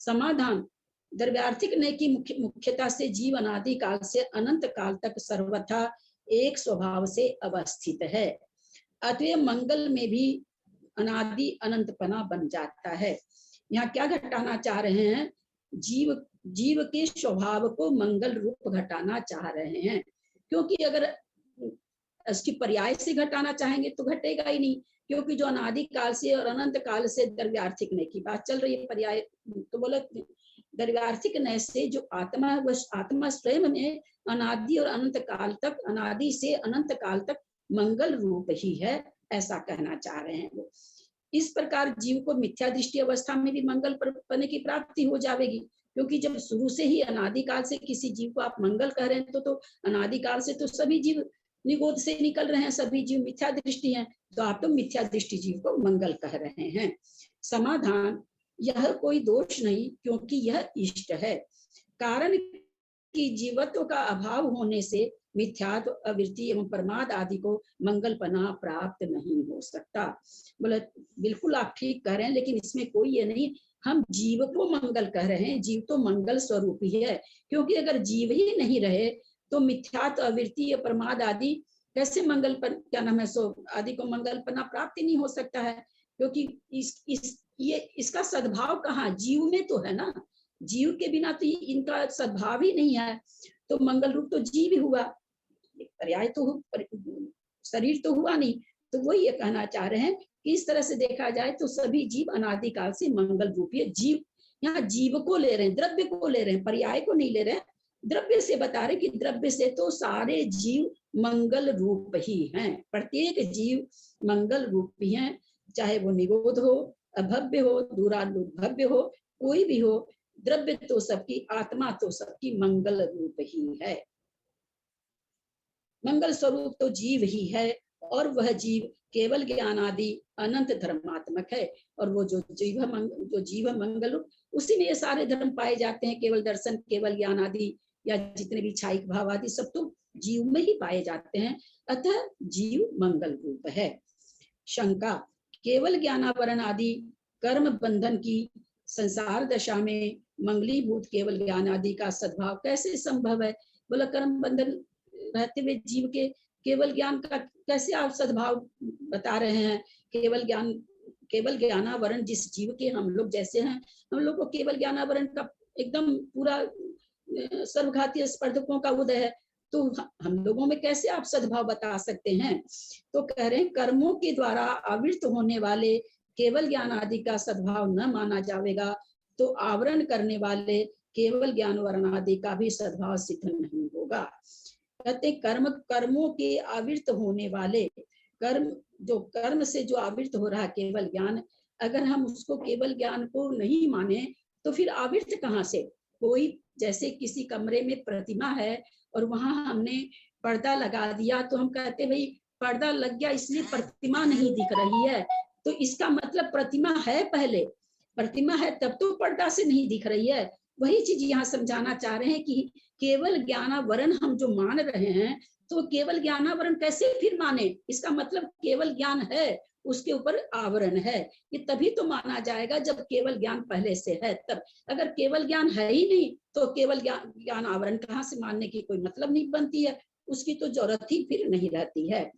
समाधान, द्रव्यार्थिक नय की मुख्यता से जीव अनादि काल से अनंत काल तक सर्वथा एक स्वभाव से अवस्थित है। अतः मंगल में भी अनादि अनंतपना बन जाता है। यहाँ क्या घटाना चाह रहे हैं? जीव के स्वभाव को मंगल रूप घटाना चाह रहे हैं, क्योंकि अगर इसकी पर्याय से घटाना चाहेंगे तो घटेगा ही नहीं, क्योंकि जो अनादि काल से और अनंत काल से द्रव्यार्थिक नय की बात चल रही है। पर्याय तो बोला द्रव्यार्थिक नय से जो आत्मा स्वयं में अनादि और अनंत काल तक, अनादि से अनंत काल तक मंगल रूप ही है, ऐसा कहना चाह रहे हैं वो। इस प्रकार जीव को मिथ्या दृष्टि अवस्था में भी मंगल पने की प्राप्ति हो जाएगी, क्योंकि जब शुरू से ही अनादिकाल से किसी जीव को आप मंगल कह रहे हैं तो अनादिकाल से तो सभी जीव निगोद से निकल रहे हैं, सभी जीव मिथ्या दृष्टि हैं, तो आप तो मिथ्या दृष्टि जीव को मंगल कह रहे हैं। समाधान, यह कोई दोष नहीं, क्योंकि यह इष्ट है। कारण कि जीवत्व का अभाव होने से मिथ्यात्व, अवृत्ति एवं प्रमाद आदि को मंगलपना प्राप्त नहीं हो सकता। बोले बिल्कुल आप ठीक कह रहे हैं, लेकिन इसमें कोई ये नहीं हम जीव को मंगल कह रहे हैं, जीव तो मंगल स्वरूप ही है, क्योंकि अगर जीव ही नहीं रहे तो मिथ्यात्व, अवृत्ति, प्रमाद आदि कैसे मंगल पर क्या नाम है सो आदि को मंगलपना प्राप्ति नहीं हो सकता है, क्योंकि इसका सद्भाव कहाँ? जीव में तो है ना, जीव के बिना तो इनका सद्भाव ही नहीं है, तो मंगल रूप तो जीव ही हुआ, पर्याय तो शरीर तो हुआ नहीं। तो वही ये कहना चाह रहे हैं कि इस तरह से देखा जाए तो सभी जीव अनादिकाल से मंगल रूपी है। जीव, यहाँ जीव को ले रहे हैं, द्रव्य को ले रहे हैं, पर्याय को नहीं ले रहे हैं, द्रव्य से बता रहे कि द्रव्य से तो सारे जीव मंगल रूप ही हैं, प्रत्येक जीव मंगल रूपी हैं, चाहे वो निगोद हो, अभव्य हो, दूरानुभव्य हो, कोई भी हो, द्रव्य तो सबकी, आत्मा तो सबकी मंगल रूप ही है। मंगल स्वरूप तो जीव ही है, और वह जीव केवल ज्ञान आदि अनंत धर्मात्मक है, और वो जो जीव मंगल उसी में ये सारे धर्म पाए जाते हैं, केवल दर्शन, केवल ज्ञान आदि या जितने भी छायिक भाव आदि सब तो जीव में ही पाए जाते हैं, अतः जीव मंगल रूप है। शंका, केवल ज्ञानावरण आदि कर्म बंधन की संसार दशा में मंगलीभूत केवल ज्ञान आदि का सद्भाव कैसे संभव है? बोला कर्म बंधन रहते हुए जीव के केवल ज्ञान का कैसे आप सद्भाव बता रहे हैं? केवल ज्ञानावरण जिस जीव के हम लोग जैसे हैं, हम लोग को केवल ज्ञानावरण का एकदम पूरा सर्वघातीय स्पर्धकों का उदय है, तो हम लोगों में कैसे आप सद्भाव बता सकते हैं? तो कह रहे हैं कर्मों के द्वारा आवृत होने वाले केवल ज्ञान आदि का सद्भाव न माना जाएगा, तो आवरण करने वाले केवल ज्ञान वर्ण आदि का भी सद्भाव सिद्ध नहीं होगा। कहते कर्मों के आवृत होने वाले कर्म से जो आवृत हो रहा केवल ज्ञान, अगर हम उसको केवल ज्ञान को नहीं माने तो फिर आवृत कहाँ से? कोई जैसे किसी कमरे में प्रतिमा है और वहां हमने पर्दा लगा दिया, तो हम कहते भाई पर्दा लग गया इसलिए प्रतिमा नहीं दिख रही है, तो इसका मतलब प्रतिमा है, पहले प्रतिमा है तब तो पर्दा से नहीं दिख रही है। वही चीज यहाँ समझाना चाह रहे हैं कि केवल ज्ञानावरण हम जो मान रहे हैं, तो केवल ज्ञानावरण कैसे फिर माने? इसका मतलब केवल ज्ञान है, उसके ऊपर आवरण है, ये तभी तो माना जाएगा जब केवल ज्ञान पहले से है तब। अगर केवल ज्ञान है ही नहीं तो केवल ज्ञान आवरण कहाँ से मानने की कोई मतलब नहीं बनती है, उसकी तो जरूरत ही फिर नहीं रहती है।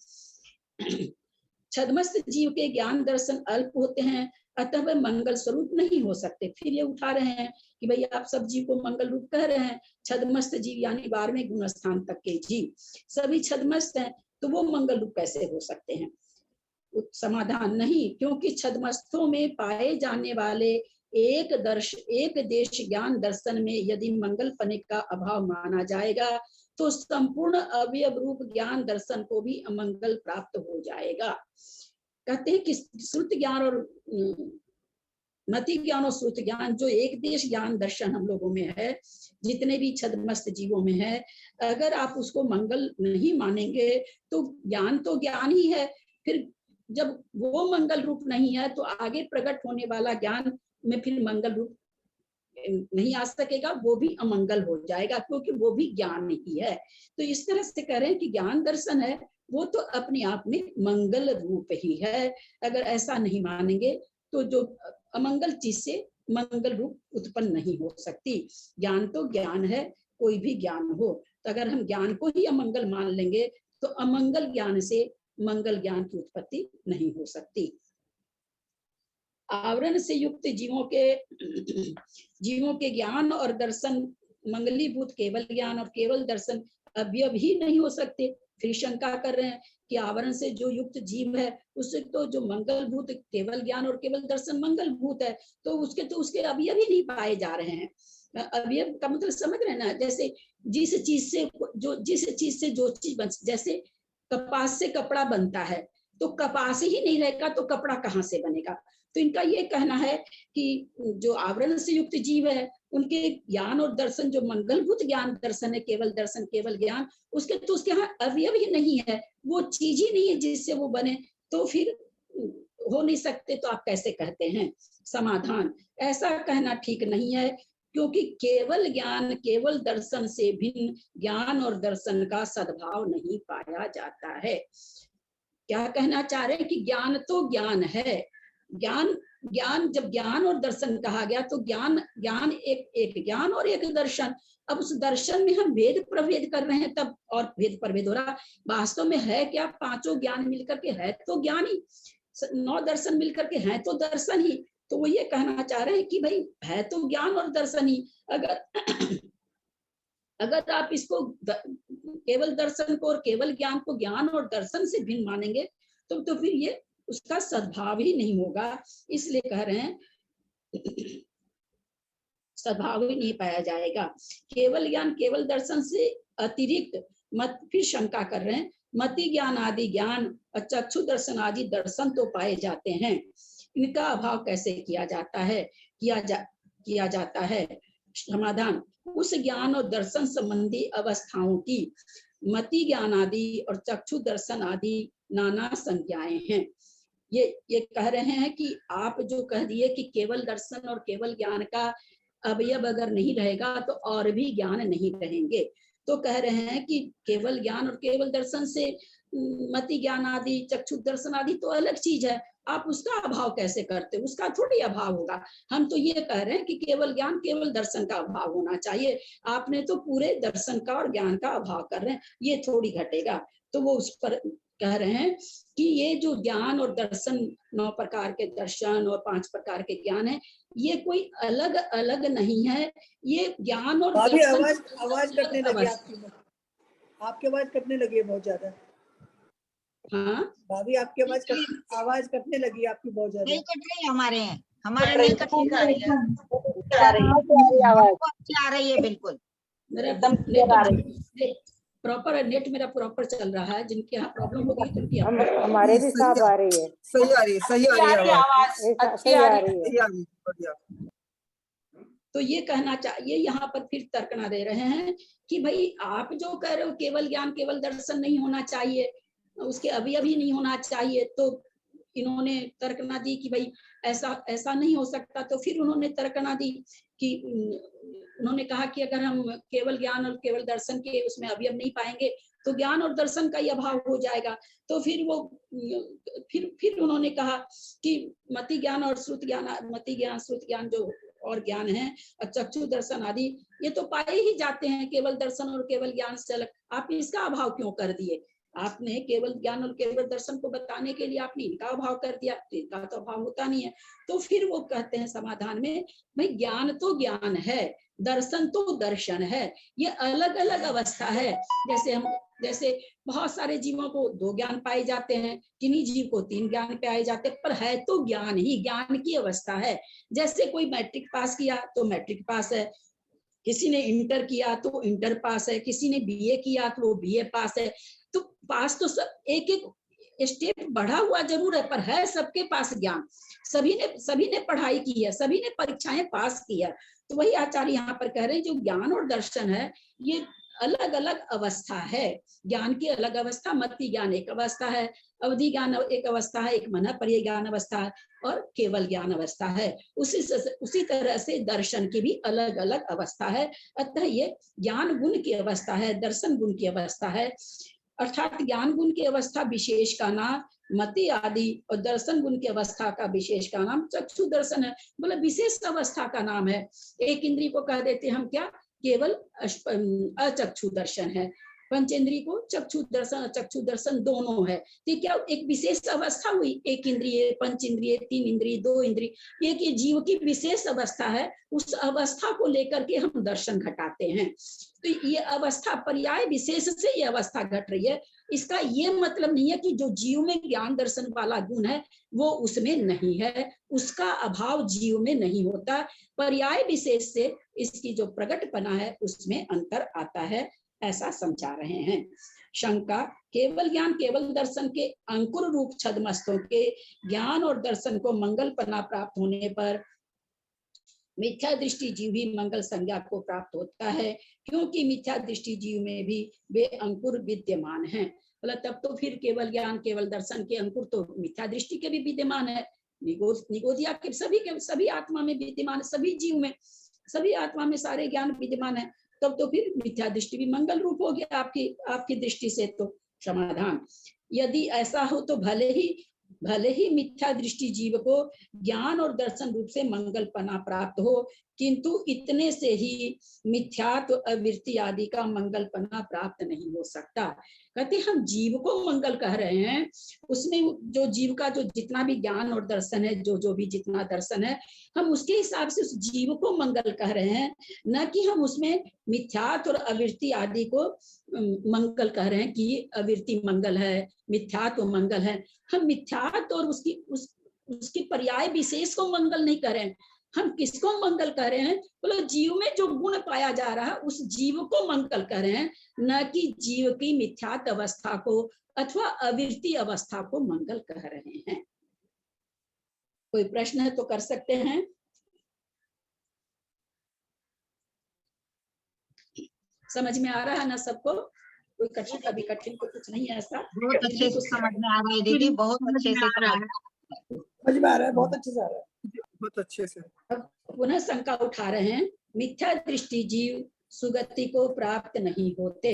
छद्मस्त जीव के ज्ञान दर्शन अल्प होते हैं, अतः वह मंगल स्वरूप नहीं हो सकते। फिर ये उठा रहे हैं कि भाई आप सब जीव को मंगल रूप कह रहे हैं, छद्मस्त जीव यानी 12वें गुण स्थान तक के जीव सभी छद्मस्त हैं, तो वो मंगल रूप कैसे हो सकते हैं? समाधान, नहीं, क्योंकि छद्मस्थों में पाए जाने वाले एक देश ज्ञान दर्शन में यदि मंगल पने का अभाव माना जाएगा, तो संपूर्ण अवयव रूप ज्ञान दर्शन को भी अमंगल प्राप्त हो जाएगा। कहते हैं कि श्रुत ज्ञान और मति ज्ञान और श्रुत ज्ञान, जो एक देश ज्ञान दर्शन हम लोगों में है, जितने भी छद्मस्त जीवों में है, अगर आप उसको मंगल नहीं मानेंगे तो ज्ञान ही है, फिर जब वो मंगल रूप नहीं है तो आगे प्रकट होने वाला ज्ञान में फिर मंगल रूप नहीं आ सकेगा, वो भी अमंगल हो जाएगा, क्योंकि वो भी ज्ञान ही है। तो इस तरह से कह रहे हैं कि ज्ञान दर्शन है वो तो अपने आप में मंगल रूप ही है। अगर ऐसा नहीं मानेंगे तो जो अमंगल चीज से मंगल रूप उत्पन्न नहीं हो सकती। ज्ञान तो ज्ञान है, कोई भी ज्ञान हो। तो अगर हम ज्ञान को ही अमंगल मान लेंगे तो अमंगल ज्ञान से मंगल ज्ञान की उत्पत्ति नहीं हो सकती। आवरण से युक्त जीवों के ज्ञान और दर्शन मंगलीभूत केवल ज्ञान और केवल दर्शन अवयव ही नहीं हो सकते। फिर शंका कर रहे हैं कि आवरण से जो युक्त जीव है उससे तो जो मंगलभूत केवल ज्ञान और केवल दर्शन मंगलभूत है, तो उसके अवयव ही नहीं पाए जा रहे हैं। अवयव का मतलब समझ रहे हैं ना, जैसे जिस चीज से जो चीज बन, जैसे कपास से कपड़ा बनता है, तो कपास ही नहीं रहेगा तो कपड़ा कहाँ से बनेगा। तो इनका ये कहना है कि जो आवरण से युक्त जीव है उनके ज्ञान और दर्शन जो मंगलभूत ज्ञान दर्शन है, केवल दर्शन केवल ज्ञान, उसके यहाँ अवयव ही नहीं है, वो चीज ही नहीं है जिससे वो बने, तो फिर हो नहीं सकते। तो आप कैसे कहते हैं? समाधान, ऐसा कहना ठीक नहीं है, क्योंकि केवल ज्ञान केवल दर्शन से भिन्न ज्ञान और दर्शन का सद्भाव नहीं पाया जाता है। क्या कहना चाह रहे हैं कि ज्ञान तो ज्ञान है, ज्ञान जब ज्ञान और दर्शन कहा गया तो ज्ञान एक ज्ञान और एक दर्शन। अब उस दर्शन में हम भेद प्रभेद कर रहे हैं तब और भेद प्रभेद हो रहा। वास्तव में है क्या? पांचों ज्ञान मिलकर के है तो ज्ञान ही, 9 दर्शन मिलकर के हैं तो दर्शन ही। तो वो ये कहना चाह रहे हैं कि भाई है तो ज्ञान और दर्शन ही। अगर आप इसको केवल दर्शन को और केवल ज्ञान को ज्ञान और दर्शन से भिन्न मानेंगे तो फिर ये उसका सद्भाव ही नहीं होगा। इसलिए कह रहे हैं सद्भाव ही नहीं पाया जाएगा। केवल ज्ञान केवल दर्शन से अतिरिक्त मत, फिर शंका कर रहे हैं, मति ज्ञान आदि ज्ञान और चक्षु दर्शन आदि दर्शन तो पाए जाते हैं, इनका अभाव कैसे किया जाता है? समाधान, उस ज्ञान और दर्शन संबंधी अवस्थाओं की मति ज्ञान आदि और चक्षु दर्शन आदि नाना संज्ञाएं हैं। ये कह रहे हैं कि आप जो कह दिए कि केवल दर्शन और केवल ज्ञान का अवयव अगर नहीं रहेगा तो और भी ज्ञान नहीं रहेंगे। तो कह रहे हैं कि केवल ज्ञान और केवल दर्शन से मति ज्ञान आदि चक्षु दर्शन आदि तो अलग चीज है, आप उसका अभाव कैसे करते? उसका थोड़ी अभाव होगा। हम तो ये कह रहे हैं कि केवल ज्ञान केवल दर्शन का अभाव होना चाहिए, आपने तो पूरे दर्शन का और ज्ञान का अभाव कर रहे हैं, ये थोड़ी घटेगा। तो वो उस पर कह रहे हैं कि ये जो ज्ञान और दर्शन 9 प्रकार के दर्शन और 5 प्रकार के ज्ञान है, ये कोई अलग अलग नहीं है, ये ज्ञान और दर्शन। आवाज कटने लगी आपकी आवाज कटने लगी है बहुत ज्यादा। हाँ भाभी आपकी आवाज कटने लगी आपकी बहुत ज्यादा। नहीं कट रही हमारे नहीं कट रही है, आ रही है बिल्कुल मेरा प्रॉपर नेट मेरा प्रॉपर चल रहा है। जिनके यहाँ प्रॉब्लम होगी उनकी हमारे भी साफ आ रही है, सही आ रही है आवाज। तो ये कहना चाहिए, यहाँ पर फिर तर्कना दे रहे हैं कि भाई आप जो कह रहे हो केवल ज्ञान केवल दर्शन नहीं होना चाहिए, उसके अवयव ही नहीं होना चाहिए, तो इन्होंने तर्कना दी कि भाई ऐसा नहीं हो सकता। तो फिर उन्होंने तर्कना दी कि उन्होंने कहा कि अगर हम केवल ज्ञान और केवल दर्शन के उसमें अवयव नहीं पाएंगे तो ज्ञान और दर्शन का ही अभाव हो जाएगा। तो फिर उन्होंने कहा कि मति ज्ञान और श्रुति ज्ञान, मति ज्ञान श्रुति ज्ञान जो और ज्ञान है, चक्षु दर्शन आदि ये तो पाए ही जाते हैं केवल दर्शन और केवल ज्ञान से अलग, आप इसका अभाव क्यों कर दिए? आपने केवल ज्ञान और केवल दर्शन को बताने के लिए आपने इनका अभाव कर दिया, तो इनका तो अभाव होता नहीं है। तो फिर वो कहते हैं समाधान में, भाई ज्ञान तो ज्ञान है, दर्शन तो दर्शन है, ये अलग अलग अवस्था है। जैसे बहुत सारे जीवों को 2 ज्ञान पाए जाते हैं, किन्हीं जीव को 3 ज्ञान पाए जाते हैं, पर है तो ज्ञान ही, ज्ञान की अवस्था है। जैसे कोई मैट्रिक पास किया तो मैट्रिक पास है, किसी ने इंटर किया तो इंटर पास है, किसी ने बीए किया तो वो बीए पास है। तो पास तो सब एक एक स्टेप बढ़ा हुआ जरूर है, पर है सबके पास ज्ञान, सभी ने पढ़ाई की है, सभी ने परीक्षाएं पास की है। तो वही आचार्य यहाँ पर कह रहे हैं, जो ज्ञान और दर्शन है ये अलग अलग अवस्था है। ज्ञान की अलग अवस्था, मति ज्ञान एक अवस्था है, अवधि ज्ञान एक अवस्था है, एक मन पर्याय ज्ञान अवस्था है और केवल ज्ञान अवस्था है। उसी तरह से दर्शन की भी अलग अलग अवस्था है। अतः ये ज्ञान गुण की अवस्था है, दर्शन गुण की अवस्था है। अर्थात ज्ञान गुण की अवस्था विशेष का नाम मति आदि और दर्शन गुण की अवस्था का विशेष का नाम चक्षु दर्शन है। मतलब विशेष अवस्था का नाम है। एक इंद्रिय को कह देते हम क्या, केवल अचक्षु दर्शन है। पंचेंद्रिय को चक्षु दर्शन अचक्षु दर्शन दोनों है। तो क्या एक विशेष अवस्था हुई, एक इंद्रिय, पंच इंद्रिय, तीन इंद्रिय, दो इंद्रिय, एक ये जीव की विशेष अवस्था है। उस अवस्था को लेकर के हम दर्शन घटाते हैं। तो ये अवस्था पर्याय विशेष से ये अवस्था घट रही है। इसका ये मतलब नहीं है कि जो जीव में ज्ञान दर्शन वाला गुण है वो उसमें नहीं है, उसका अभाव जीव में नहीं होता। पर्याय विशेष से इसकी जो प्रकटपना है उसमें अंतर आता है, ऐसा समझा रहे हैं। शंका, केवल ज्ञान केवल दर्शन के अंकुर रूप छद्मस्तों के ज्ञान और दर्शन को मंगलपना प्राप्त होने पर मिथ्या दृष्टि जीव भी मंगल संज्ञा को प्राप्त होता है, क्योंकि मिथ्या दृष्टि जीव में भी वे अंकुर विद्यमान हैं। मतलब तब तो फिर केवल ज्ञान केवल दर्शन के अंकुर तो मिथ्या दृष्टि के भी विद्यमान है, निगोदिया के सभी आत्मा में विद्यमान, सभी जीव में, सभी आत्मा में सारे ज्ञान विद्यमान है। तब तो फिर मिथ्या दृष्टि भी मंगल रूप हो गया आपकी दृष्टि से। तो समाधान, यदि ऐसा हो तो भले ही मिथ्या दृष्टि जीव को ज्ञान और दर्शन रूप से मंगलपना प्राप्त हो, किंतु इतने से ही मिथ्यात्व अवृत्ति आदि का मंगलपना प्राप्त नहीं हो सकता। कहते हम जीव को मंगल कह रहे हैं, उसमें जो जीव का जो जितना भी ज्ञान और दर्शन है, जो भी जितना दर्शन है, हम उसके हिसाब से उस जीव को मंगल कह रहे हैं, न कि हम उसमें मिथ्यात्व और अवृत्ति आदि को मंगल कह रहे हैं कि अवृत्ति मंगल है, मिथ्यात्व मंगल है। हम मिथ्यात्व और उसकी पर्याय विशेष को मंगल नहीं कर रहे हैं। हम किसको मंगल कर रहे हैं? बोलो जीव में जो गुण पाया जा रहा है उस जीव को मंगल कर रहे हैं, न कि जीव की मिथ्यात्व अवस्था को अथवा अवृत्ति अवस्था को मंगल कह रहे हैं। कोई प्रश्न है तो कर सकते हैं। समझ में आ रहा है ना सबको? कोई कठिन, अभी कठिन तो कुछ नहीं है ऐसा। बहुत अच्छे से समझ में आ रहा है दीदी, बहुत अच्छे से समझ समझ में आ रहा है, बहुत अच्छे से आ रहा है, बहुत अच्छे से। अब पुनः शंका उठा रहे हैं, मिथ्या दृष्टि जीव सुगति को प्राप्त नहीं होते,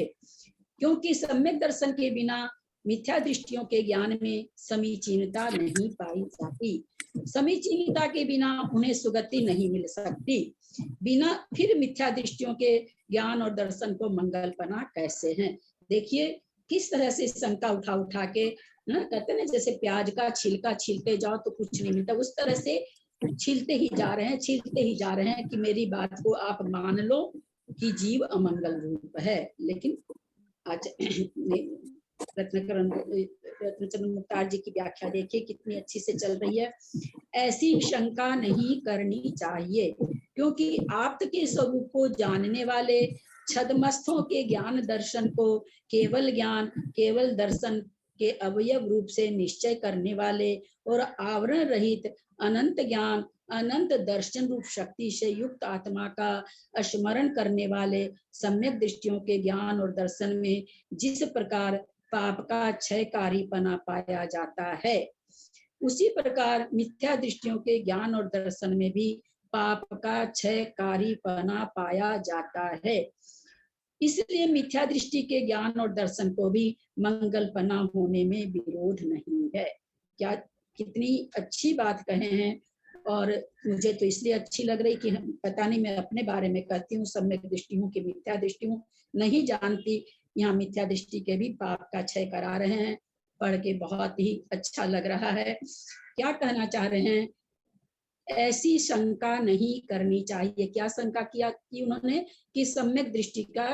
क्योंकि सम्यक दर्शन के बिना मिथ्या दृष्टियों के ज्ञान में समीचीनता नहीं पाई जाती। समीचीनता के बिना उन्हें सुगति नहीं मिल सकती। बिना फिर मिथ्या दृष्टियों के ज्ञान और दर्शन को मंगलपना कैसे हैं? देखिए किस तरह से शंका उठा के कहते हैं जैसे प्याज का छिलका छीलते जाओ तो कुछ नहीं मिलता, उस तरह से छीलते ही जा रहे हैं कि मेरी बात को आप मान लो कि जीव अमंगल रूप है। लेकिन आज रत्नचंद्र मुक्तार जी की व्याख्या देखिए कितनी अच्छी से चल रही है। ऐसी शंका नहीं करनी चाहिए, क्योंकि आप्त के स्वरूप को जानने वाले छद्मस्थों के ज्ञान दर्शन को केवल ज्ञान केवल दर्शन के अवयव रूप से निश्चय करने वाले और आवरण रहित अनंत ज्ञान अनंत दर्शन रूप शक्ति से युक्त आत्मा का स्मरण करने वाले सम्यक दृष्टियों के ज्ञान और दर्शन में जिस प्रकार पाप का क्षयकारीपना पाया जाता है, उसी प्रकार मिथ्या दृष्टियों के ज्ञान और दर्शन में भी पाप का क्षयकारीपना पाया जाता है। इसलिए मिथ्या दृष्टि के ज्ञान और दर्शन को भी मंगलपना होने में विरोध नहीं है। क्या कितनी अच्छी बात कहे हैं। और मुझे तो इसलिए अच्छी लग रही कि पता नहीं, मैं अपने बारे में कहती हूँ सम्यक दृष्टि हूँ कि मिथ्या दृष्टि हूँ, नहीं जानती। यहाँ मिथ्या दृष्टि के भी पाप का क्षय करा रहे हैं, पढ़ के बहुत ही अच्छा लग रहा है। क्या कहना चाह रहे हैं? ऐसी शंका नहीं करनी चाहिए। क्या शंका किया कि उन्होंने कि सम्यक दृष्टि का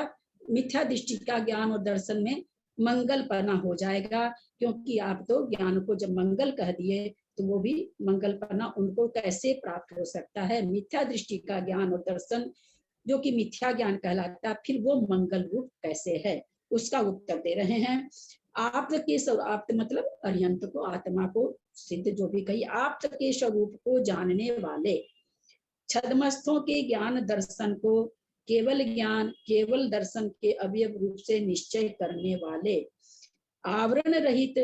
मिथ्या दृष्टि का ज्ञान और दर्शन में मंगलपना हो जाएगा, क्योंकि आप तो ज्ञान को जब मंगल कह दिए तो वो भी मंगलपना उनको कैसे प्राप्त हो सकता है? मिथ्या दृष्टि का ज्ञान और दर्शन जो कि मिथ्या ज्ञान कहलाता है, फिर वो मंगल रूप कैसे है? उसका उत्तर दे रहे हैं। आप्त के आप्त मतलब अर्यंत को, आत्मा को, सिद्ध जो भी कही, आप्त के स्वरूप को जानने वाले छद्मस्थों के ज्ञान दर्शन को केवल ज्ञान केवल दर्शन के अवयव रूप से निश्चय करने वाले, आवरण रहित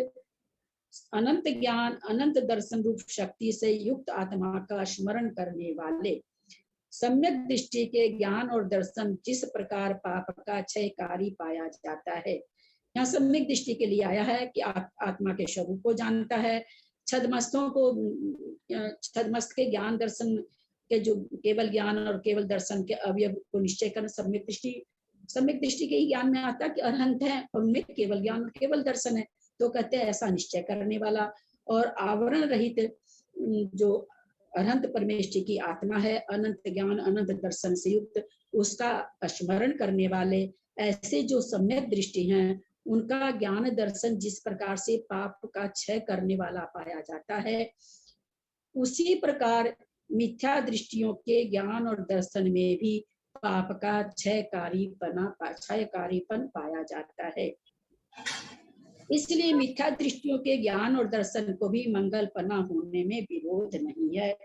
अनंत ज्ञान अनंत दर्शन रूप शक्ति से युक्त आत्मा का स्मरण करने वाले, सम्यक दृष्टि के ज्ञान और दर्शन जिस प्रकार पाप का क्षयकारी पाया जाता है, यहाँ सम्यक दृष्टि के लिए आया है कि आत्मा के स्वरूप को जानता है, छदमस्तों को, छदमस्त के ज्ञान दर्शन के जो केवल ज्ञान और केवल दर्शन के अवयव को निश्चय करना सम्यक दृष्टि के ही ज्ञान में आता है कि अरहंत है और उनमें केवल ज्ञान और केवल दर्शन है। तो कहते हैं ऐसा निश्चय करने वाला और आवरण रहित जो अनंत परमेष्टि की आत्मा है, अनंत ज्ञान अनंत दर्शन से युक्त, उसका स्मरण करने वाले ऐसे जो सम्यक दृष्टि हैं, उनका ज्ञान दर्शन जिस प्रकार से पाप का क्षय करने वाला पाया जाता है, उसी प्रकार मिथ्या दृष्टियों के ज्ञान और दर्शन में भी पाप का क्षयकारीपन पाया जाता है। इसलिए मिथ्या दृष्टियों के ज्ञान और दर्शन को भी मंगलपना होने में विरोध नहीं है।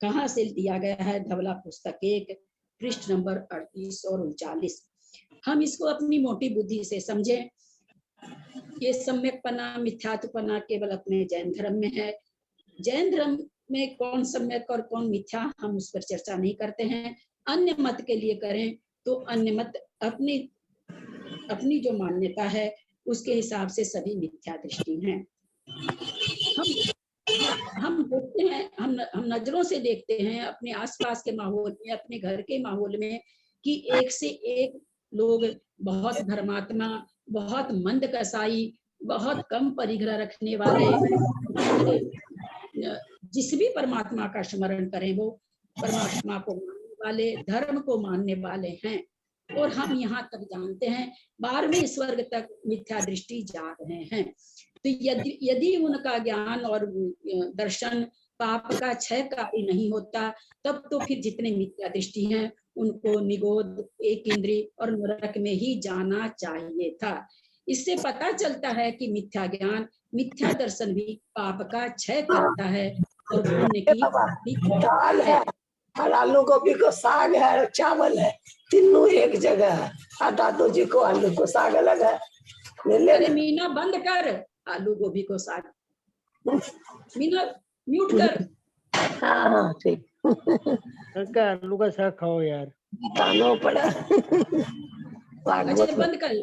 कहाँ से दिया गया है? धवला पुस्तक 1 पृष्ठ नंबर 38 और 39। हम इसको अपनी मोटी बुद्धि से समझें। ये सम्यकपना मिथ्यात्वपना केवल अपने जैन धर्म में है। जैन धर्म में कौन सम्यक और कौन मिथ्या, हम उस पर चर्चा नहीं करते हैं। अन्य मत के लिए करें तो अन्य मत अपनी जो मान्यता है उसके हिसाब से सभी मिथ्या दृष्टि हैं। हम देखते हैं, हम नजरों से देखते हैं अपने आसपास के माहौल में, अपने घर के माहौल में कि एक से एक लोग बहुत धर्मात्मा, बहुत मंद कसाई, बहुत कम परिग्रह रखने वाले, जिस भी परमात्मा का स्मरण करें वो परमात्मा को मानने वाले, धर्म को मानने वाले हैं। और हम यहाँ तक जानते हैं 12वें स्वर्ग तक मिथ्या दृष्टि जा रहे हैं। तो यदि उनका ज्ञान और दर्शन पाप का क्षयकारी नहीं होता, तब तो फिर जितने मिथ्या दृष्टि हैं उनको निगोद, एक इंद्रिय और नरक में ही जाना चाहिए था। इससे पता चलता है कि मिथ्या ज्ञान, मिथ्या दर्शन भी पाप का क्षय करता है और पुण्य की दाल है और आलू गोभी को साग है और चावल है, तीनों एक जगह है। और दादू जी को आलू को साग अलग है। अरे मीना बंद कर आलू गोभी को साग। मीना म्यूट कर। हाँ ठीक। क्या आलू का साग खाओ यार, खाना पड़ा। अच्छा बंद कर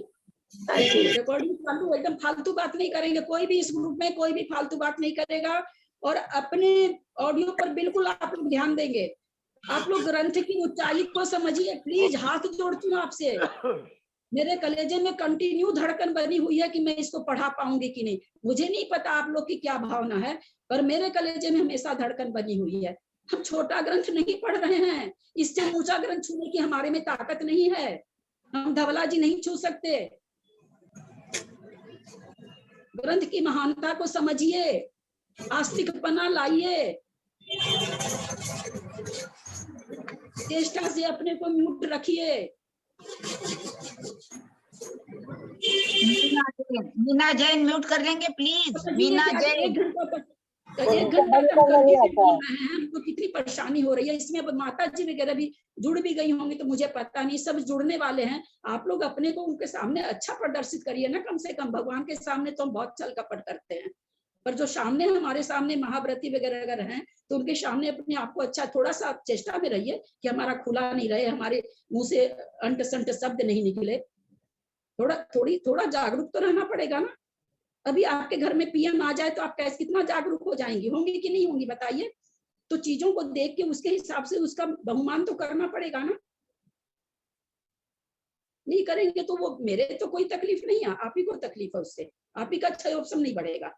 रिकॉर्डिंग फालतू, एकदम फालतू बात नहीं करेंगे। कोई भी इस ग्रुप में कोई भी फालतू बात नहीं करेगा और अपने ऑडियो पर बिल्कुल आप लोग ध्यान देंगे। आप लोग ग्रंथ की ऊंचाई को समझिए प्लीज। हाथ जोड़ती हूँ आपसे, मेरे कलेजे में कंटिन्यू धड़कन बनी हुई है कि मैं इसको पढ़ा पाऊंगी कि नहीं। मुझे नहीं पता आप लोग की क्या भावना है, पर मेरे कलेजे में हमेशा धड़कन बनी हुई है। हम छोटा ग्रंथ नहीं पढ़ रहे हैं, इससे ऊंचा ग्रंथ छूने की हमारे में ताकत नहीं है। हम धवला जी नहीं छू सकते। ग्रंथ की महानता को समझिए, आस्तिकपना लाइए, चेष्टा से अपने को म्यूट रखिए। मीना जैन म्यूट कर लेंगे प्लीज। मीना जैन 1 घंटा तक 1 घंटा तक कंटिन्यू बोल रहे हैं, हमको कितनी परेशानी हो रही है। इसमें अब माता जी वगैरह भी जुड़ भी गई होंगी तो मुझे पता नहीं, सब जुड़ने वाले हैं। आप लोग अपने को उनके सामने अच्छा प्रदर्शित करिए ना, कम से कम। भगवान के सामने तो हम बहुत छल कपट करते हैं, पर जो सामने हमारे सामने महाव्रती वगैरह अगर हैं तो उनके सामने अपने आप को अच्छा, थोड़ा सा चेष्टा में रहिए कि हमारा खुला नहीं रहे, हमारे मुंह से अंट संट शब्द नहीं निकले। थोड़ा जागरूक तो रहना पड़ेगा ना। अभी आपके घर में पीएम आ जाए तो आप कैसे, कितना जागरूक हो जाएंगी, होंगी कि नहीं होंगी बताइए। तो चीजों को देख के उसके हिसाब से उसका बहुमान तो करना पड़ेगा ना। नहीं करेंगे तो वो, मेरे तो कोई तकलीफ नहीं है, आप ही को तकलीफ है उससे। आप ही का अच्छा ऑप्शन नहीं बढ़ेगा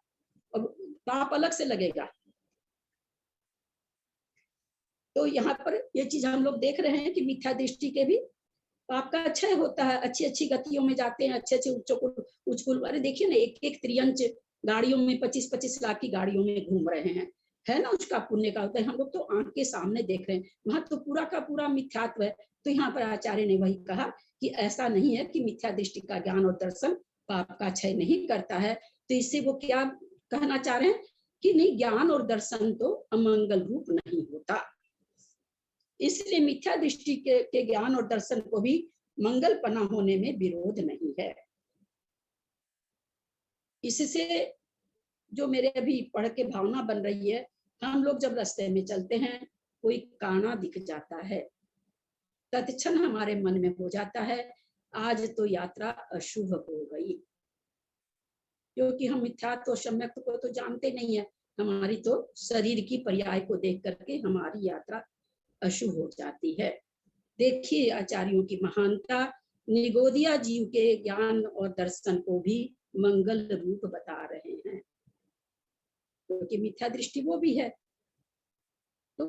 और पाप अलग से लगेगा। तो यहाँ पर ये चीज हम लोग देख रहे हैं कि मिथ्या दृष्टि के भी पाप का क्षय होता है। अच्छी अच्छी गतियों में जाते हैं, अच्छे अच्छे उच्चकुल। अरे देखिए ना, एक एक त्रियंच गाड़ियों में 25-25 लाख की गाड़ियों में घूम रहे हैं, है ना, उसका पुण्य का होता है। हम लोग तो आंख के सामने देख रहे हैं, वहां तो पूरा का पूरा मिथ्यात्व है। तो यहाँ पर आचार्य ने वही कहा कि ऐसा नहीं है कि मिथ्या दृष्टि का ज्ञान और दर्शन पाप का क्षय नहीं करता है। तो इससे वो क्या कहना चाह रहे हैं कि नहीं, ज्ञान और दर्शन तो अमंगल रूप नहीं होता। इसलिए मिथ्या दृष्टि के ज्ञान और दर्शन को भी मंगलपना होने में विरोध नहीं है। इससे जो मेरे अभी पढ़ के भावना बन रही है, हम लोग जब रास्ते में चलते हैं, कोई काना दिख जाता है, तत्क्षण हमारे मन में हो जाता है आज तो यात्रा अशुभ हो गई। क्योंकि हम मिथ्यात्व और सम्यक्त्व को तो जानते नहीं है। हमारी तो शरीर की पर्याय को देख करके हमारी यात्रा अशुभ हो जाती है। देखिए आचार्यों की महानता, निगोदिया जीव के ज्ञान और दर्शन को भी मंगल रूप बता रहे हैं, क्योंकि मिथ्या दृष्टि वो भी है। तो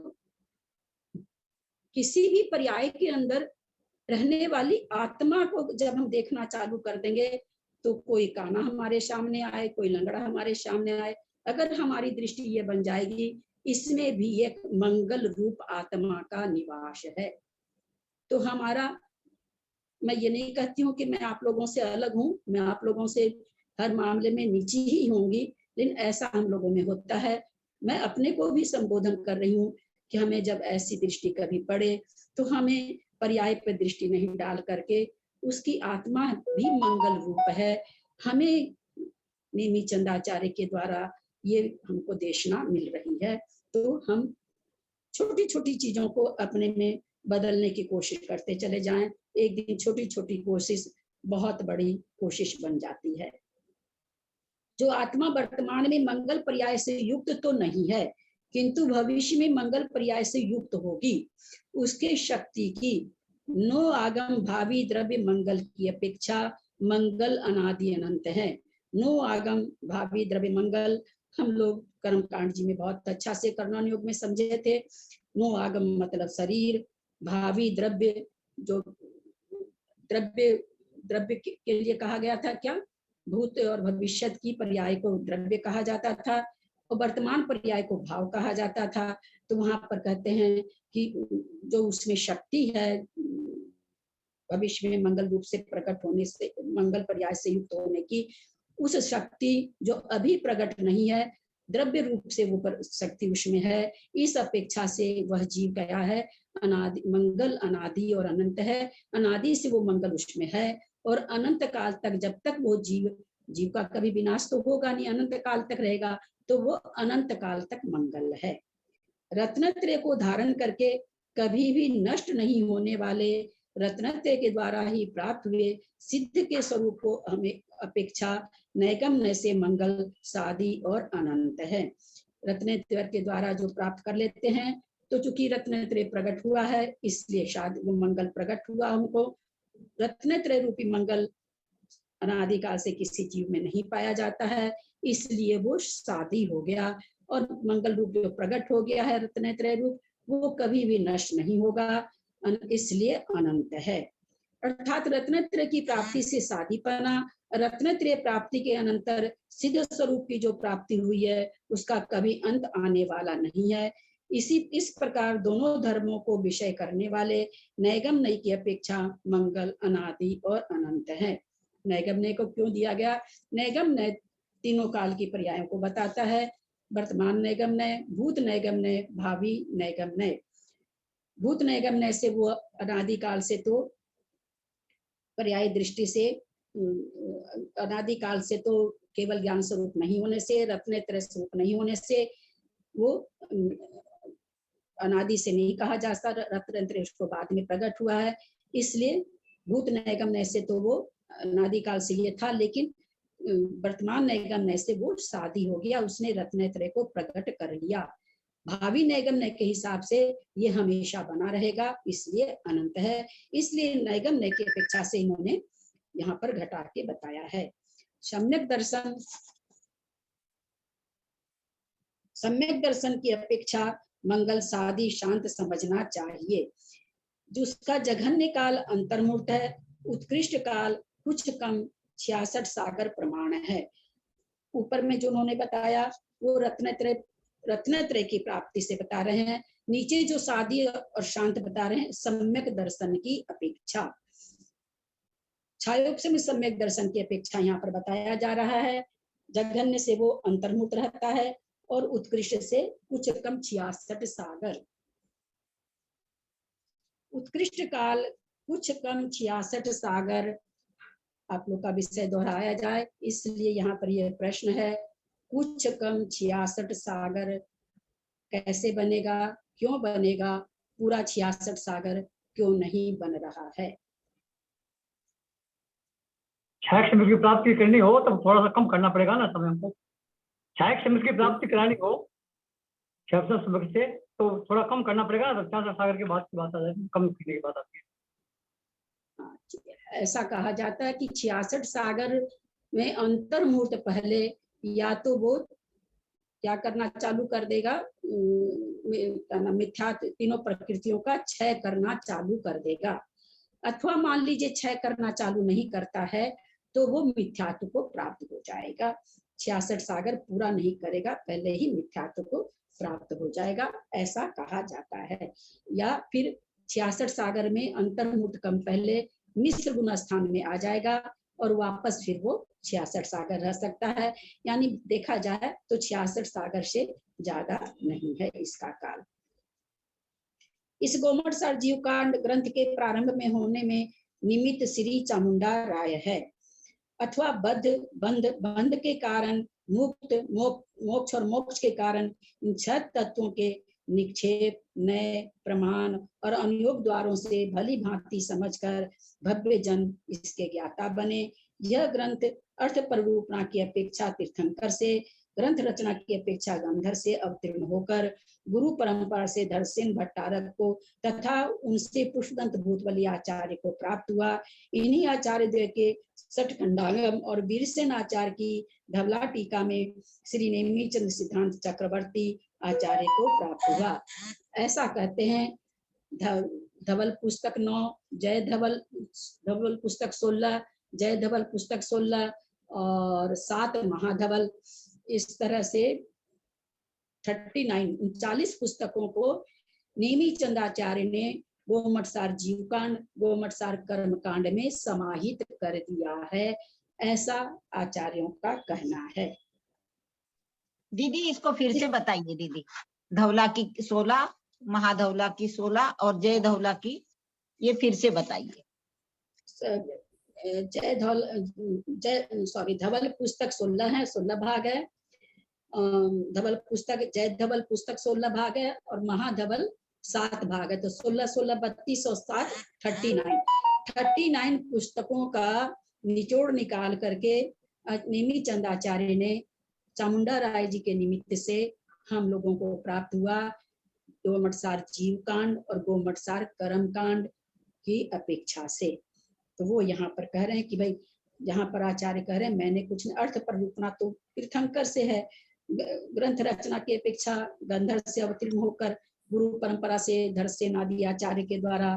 किसी भी पर्याय के अंदर रहने वाली आत्मा को जब हम देखना चालू कर देंगे, तो कोई काना हमारे सामने आए, कोई लंगड़ा हमारे सामने आए, अगर हमारी दृष्टि ये बन जाएगी इसमें भी एक मंगल रूप आत्मा का निवास है, तो हमारा, मैं ये नहीं कहती हूँ कि मैं आप लोगों से अलग हूँ, मैं आप लोगों से हर मामले में नीची ही होंगी, लेकिन ऐसा हम लोगों में होता है। मैं अपने को भी संबोधन कर रही हूँ कि हमें जब ऐसी दृष्टि कभी पड़े तो हमें पर्याय पर दृष्टि नहीं डाल करके, उसकी आत्मा भी मंगल रूप है। हमें नेमी चंदाचार्य के द्वारा ये हमको देशना मिल रही है, तो हम छोटी छोटी चीजों को अपने में बदलने की कोशिश करते चले जाएं। एक दिन छोटी छोटी कोशिश बहुत बड़ी कोशिश बन जाती है। जो आत्मा वर्तमान में मंगल पर्याय से युक्त तो नहीं है, किंतु भविष्य में मंगल पर्याय से युक्त होगी, उसके शक्ति की नो आगम भावी द्रव्य मंगल की अपेक्षा मंगल अनादि अनंत है। नो आगम भावी द्रव्य मंगल हम लोग कर्मकांड जी में बहुत अच्छा से कर्णन योग में समझे थे। नो आगम मतलब शरीर, भावी द्रव्य, जो द्रव्य के लिए कहा गया था, क्या भूत और भविष्य की पर्याय को द्रव्य कहा जाता था और वर्तमान पर्याय को भाव कहा जाता था। तो वहां पर कहते हैं कि जो उसमें शक्ति है भविष्य में मंगल रूप से प्रकट होने से, मंगल पर्याय से युक्त होने की, उस शक्ति जो अभी प्रकट नहीं है, द्रव्य रूप से वो शक्ति उसमें है, इस अपेक्षा से वह जीव गया है। अनादि मंगल अनादि और अनंत है, अनादि से वो मंगल उसमें है और अनंत काल तक, जब तक वो जीव का कभी विनाश तो होगा नहीं, अनंत काल तक रहेगा, तो वो अनंत काल तक मंगल है। रत्नत्रय को धारण करके कभी भी नष्ट नहीं होने वाले रत्नत्रय के द्वारा ही प्राप्त हुए सिद्ध के स्वरूप को हमें अपेक्षा नैगम्य से मंगल सादि और अनंत है। रत्नत्रय के द्वारा जो प्राप्त कर लेते हैं, तो चूंकि रत्नत्रय प्रकट हुआ है इसलिए शायद वो मंगल प्रकट हुआ हमको। रत्नत्रय रूपी मंगल अनादिकाल से किसी जीव में नहीं पाया जाता है, इसलिए वो शादी हो गया और मंगल रूप जो प्रकट हो गया है रत्नत्रय रूप, वो कभी भी नष्ट नहीं होगा, इसलिए अनंत है। अर्थात रत्नत्रय की प्राप्ति से शादीपना, रत्नत्रय प्राप्ति के अनंतर सिद्ध स्वरूप की जो प्राप्ति हुई है उसका कभी अंत आने वाला नहीं है। इस प्रकार दोनों धर्मों को विषय करने वाले नैगम्य की अपेक्षा मंगल अनादि और अनंत है। नैगम्य को क्यों दिया गया? नैगम्य तीनों काल की पर्यायों को बताता है। वर्तमान नैगम्य, भूत नैगम्य, भावी नैगम्य। भूत नैगम्य से वो अनादिकाल से तो पर्याय दृष्टि से, अनादिकाल से तो केवल ज्ञान स्वरूप नहीं होने से, रत्नत्रय स्वरूप नहीं होने से वो अनादि से नहीं कहा जा सकता, रत्नत्रय उसको बाद में प्रकट हुआ है, इसलिए भूत नैगम्य से तो वो अनादिकाल से ये था, लेकिन वर्तमान नैगम्य से वो शादी हो गया, उसने रत्नत्रय को प्रकट कर लिया। भावी नैगम्य के हिसाब से ये हमेशा बना रहेगा, इसलिए अनंत है। इसलिए नैगम्य की अपेक्षा से इन्होंने यहाँ पर घटा के बताया है। सम्यक दर्शन की अपेक्षा मंगल सादी शांत समझना चाहिए। जिसका जघन्य काल अंतर्मुक्त है, उत्कृष्ट काल कुछ कम 66 सागर प्रमाण है। ऊपर में जो उन्होंने बताया वो रत्नत्रय की प्राप्ति से बता रहे हैं, नीचे जो सादी और शांत बता रहे हैं सम्यक दर्शन की अपेक्षा। छायोग से सम्यक दर्शन की अपेक्षा यहाँ पर बताया जा रहा है। जघन्य से वो अंतर्मुक्त रहता है और उत्कृष्ट से कुछ कम 66 सागर। उत्कृष्ट काल कुछ कम 66 सागर, आप लोग का विषय दोहराया जाए इसलिए यहाँ पर यह प्रश्न है, कुछ कम 66 सागर कैसे बनेगा, क्यों बनेगा, पूरा 66 सागर क्यों नहीं बन रहा है? सहायक शब्द की प्राप्ति करनी हो तो थोड़ा सा कम करना पड़ेगा ना समय हमको। सहायक शब्द की प्राप्ति करानी हो शब्द सबक से तो थोड़ा कम करना पड़ेगा ना, तो 66 सागर की बात आ जाएगी, कम करने की बात आती है। ऐसा कहा जाता है कि 66 सागर में अंतर्मूर्त पहले या तो वो क्या करना चालू कर देगा, मिथ्या तीनों प्रकृतियों का क्षय करना चालू कर देगा, अथवा मान लीजिए क्षय करना चालू नहीं करता है तो वो मिथ्यात्व को प्राप्त हो जाएगा। 66 सागर पूरा नहीं करेगा, पहले ही मिथ्यात्व को प्राप्त हो जाएगा, ऐसा कहा जाता है। या फिर 66 सागर में अंतर्मुक्त कम पहले मिश्र गुण स्थान में आ जाएगा और वापस फिर वो 66 सागर रह सकता है। यानी देखा जाए तो 66 सागर से ज्यादा नहीं है इसका काल। इस गोमट सार जीव कांड ग्रंथ के प्रारंभ में होने में निमित्त श्री चामुंडा राय है, अथवा बंध के कारण मुक्त मोक्ष और मोक्ष के कारण इन 6 तत्वों के निक्षेप नए प्रमाण और अनुयोग द्वारों से भली भांति समझकर भव्य जन इसके ज्ञाता बने। यह ग्रंथ अर्थ प्ररूपणा की अपेक्षा तीर्थंकर से, ग्रंथ रचना की अपेक्षा गंधर से अवतीर्ण होकर गुरु परंपरा से धरसेन भट्टारक को तथा उनसे पुष्पदंत भूतबली आचार्य को प्राप्त हुआ। इन्हीं आचार्य द्वय के सठखंडागम और वीरसेन आचार्य की धवला टीका में श्री नेमिचंद सिद्धांत चक्रवर्ती आचार्य को प्राप्त हुआ। ऐसा कहते हैं। धवल पुस्तक 9, जय धवल पुस्तक 16, जय धवल पुस्तक 16 और 7 महाधवल, इस तरह से 39 पुस्तकों को नेमिचंद आचार्य ने गोमटसार जीवकांड, गोमटसार कर्मकांड में समाहित कर दिया है, ऐसा आचार्यों का कहना है। दीदी इसको फिर से बताइए दीदी। धवला की 16, महाधवला की 16 और जय धवला की, ये फिर से बताइए। धवल पुस्तक 16 है, 16 भाग है। धवल पुस्तक जय धवल पुस्तक 16 भाग है और महाधवल 7 भाग है। तो 16 16 32 और 7 39 पुस्तकों का निचोड़ निकाल करके नेमिचंद आचार्य ने चामुंडा राय जी के निमित्त से हम लोगों को प्राप्त हुआ। गोमटसार जीव कांड और गोमटसार कर्म कांड की अपेक्षा से। तो वो यहाँ पर कह रहे हैं कि भाई यहाँ पर आचार्य कह रहे हैं मैंने कुछ अर्थ प्ररूपणा तो तीर्थंकर से है, ग्रंथ रचना की अपेक्षा गंधर से अवतीर्ण होकर गुरु परंपरा से धरसेन आदि आचार्य के द्वारा,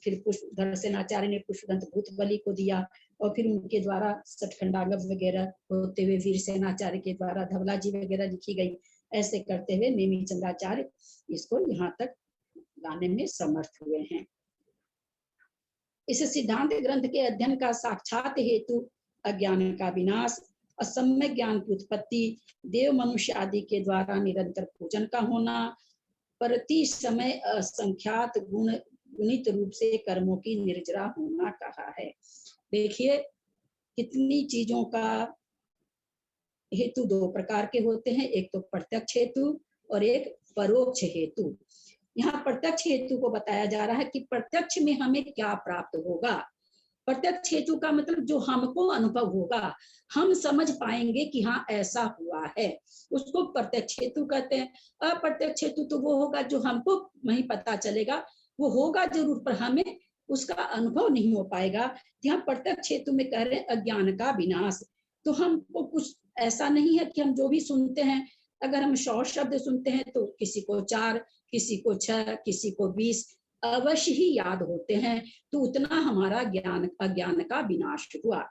फिर धरसेन आचार्य ने पुष्पदंत भूतबली को दिया और फिर उनके द्वारा सठखंडागम वगैरह होते हुए वीरसेन आचार्य के द्वारा धवला जी वगैरह लिखी गई। ऐसे करते हुए नेमिचंद आचार्य इसको यहाँ तक लाने में समर्थ हुए हैं। इस सिद्धांत ग्रंथ के अध्ययन का साक्षात हेतु अज्ञान का विनाश, असम्यक ज्ञान की उत्पत्ति, देव मनुष्य आदि के द्वारा निरंतर पूजन का होना, प्रति समय असंख्यात गुणित रूप से कर्मों की निर्जरा होना कहा है। देखिए कितनी चीजों का हेतु 2 प्रकार के होते हैं, एक तो प्रत्यक्ष हेतु और एक परोक्ष हेतु। यहाँ प्रत्यक्ष हेतु को बताया जा रहा है कि प्रत्यक्ष में हमें क्या प्राप्त होगा। प्रत्यक्ष हेतु का मतलब जो हमको अनुभव होगा, हम समझ पाएंगे कि हाँ ऐसा हुआ है, उसको प्रत्यक्ष हेतु कहते हैं। अप्रत्यक्ष हेतु तो वो होगा जो हमको नहीं पता चलेगा, वो होगा जरूर पर हमें उसका अनुभव नहीं हो पाएगा। यहाँ प्रत्यक्ष हेतु में कह रहे हैं अज्ञान का विनाश। तो हमको कुछ ऐसा नहीं है कि हम जो भी सुनते हैं, अगर हम 100 शब्द सुनते हैं तो किसी को 4, किसी को 6, किसी को 20 अवश्य ही याद होते हैं, तो उतना हमारा अज्ञान का विनाश हुआ।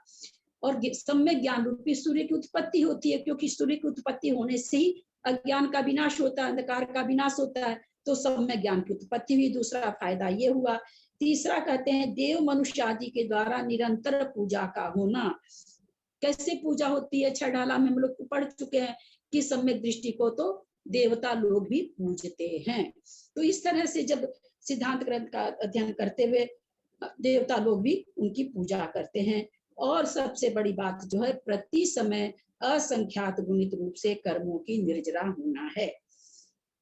और सम्यक ज्ञान रूपी सूर्य की उत्पत्ति होती है, क्योंकि सूर्य की उत्पत्ति होने से ही अज्ञान का विनाश होता है, अंधकार का विनाश होता है, तो सम्यक ज्ञान की उत्पत्ति हुई। दूसरा फायदा ये हुआ। तीसरा कहते हैं देव मनुष्य आदि के द्वारा निरंतर पूजा का होना। कैसे पूजा होती है, 6 ढाला में हम लोग पढ़ चुके हैं कि सम्यक दृष्टि को तो देवता लोग भी पूजते हैं। तो इस तरह से जब सिद्धांत ग्रंथ का अध्ययन करते हुए देवता लोग भी उनकी पूजा करते हैं। और सबसे बड़ी बात जो है प्रति समय असंख्यात गुणित रूप से कर्मों की निर्जरा होना है।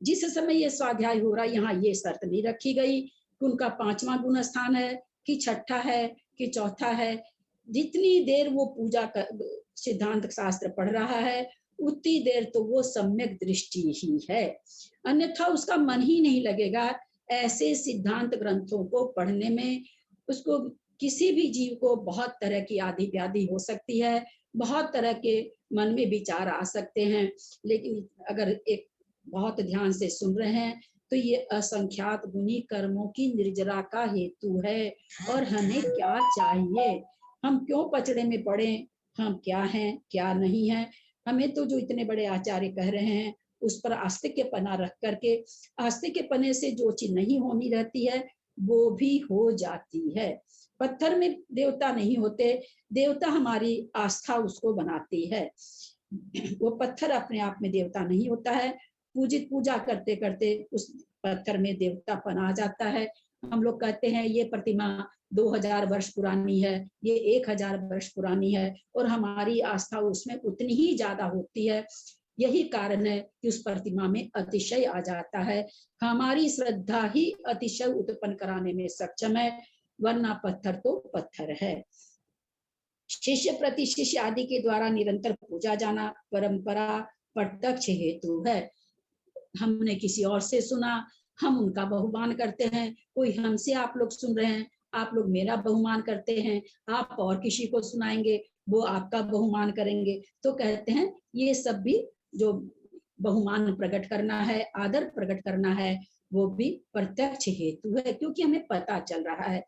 जिस समय ये स्वाध्याय हो रहा है, यहाँ ये शर्त नहीं रखी गई कि उनका 5वां गुण स्थान है कि 6ठा है कि 4था है, जितनी देर वो पूजा कर सिद्धांत शास्त्र पढ़ रहा है उतनी देर तो वो सम्यक दृष्टि ही है, अन्यथा उसका मन ही नहीं लगेगा ऐसे सिद्धांत ग्रंथों को पढ़ने में। उसको किसी भी जीव को बहुत तरह की आदि व्याधि हो सकती है, बहुत तरह के मन में विचार आ सकते हैं, लेकिन अगर एक बहुत ध्यान से सुन रहे हैं तो ये असंख्यात गुणी कर्मों की निर्जरा का हेतु है। और हमें क्या चाहिए, हम क्यों पचड़े में पड़े, हम क्या हैं क्या नहीं है। हमें तो जो इतने बड़े आचार्य कह रहे हैं उस पर आस्तिक्य पना रख करके, आस्तिक्य पने से जो चीज नहीं होनी रहती है वो भी हो जाती है। पत्थर में देवता नहीं होते, देवता हमारी आस्था उसको बनाती है। वो पत्थर अपने आप में देवता नहीं होता है, पूजित पूजा करते करते उस पत्थर में देवता पना जाता है। हम लोग कहते हैं ये प्रतिमा 2000 वर्ष पुरानी है, ये 1000 वर्ष पुरानी है, और हमारी आस्था उसमें उतनी ही ज्यादा होती है। यही कारण है कि उस प्रतिमा में अतिशय आ जाता है। हमारी श्रद्धा ही अतिशय उत्पन्न कराने में सक्षम है, वरना पत्थर तो पत्थर है। शिष्य प्रति शिष्य आदि के द्वारा निरंतर पूजा जाना परंपरा प्रत्यक्ष हेतु है। हमने किसी और से सुना, हम उनका बहुमान करते हैं, कोई हमसे आप लोग सुन रहे हैं, आप लोग मेरा बहुमान करते हैं, आप और किसी को सुनाएंगे वो आपका बहुमान करेंगे, तो कहते हैं ये सब भी जो बहुमान प्रकट करना है, आदर प्रकट करना है, वो भी प्रत्यक्ष हेतु है, क्योंकि हमें पता चल रहा है।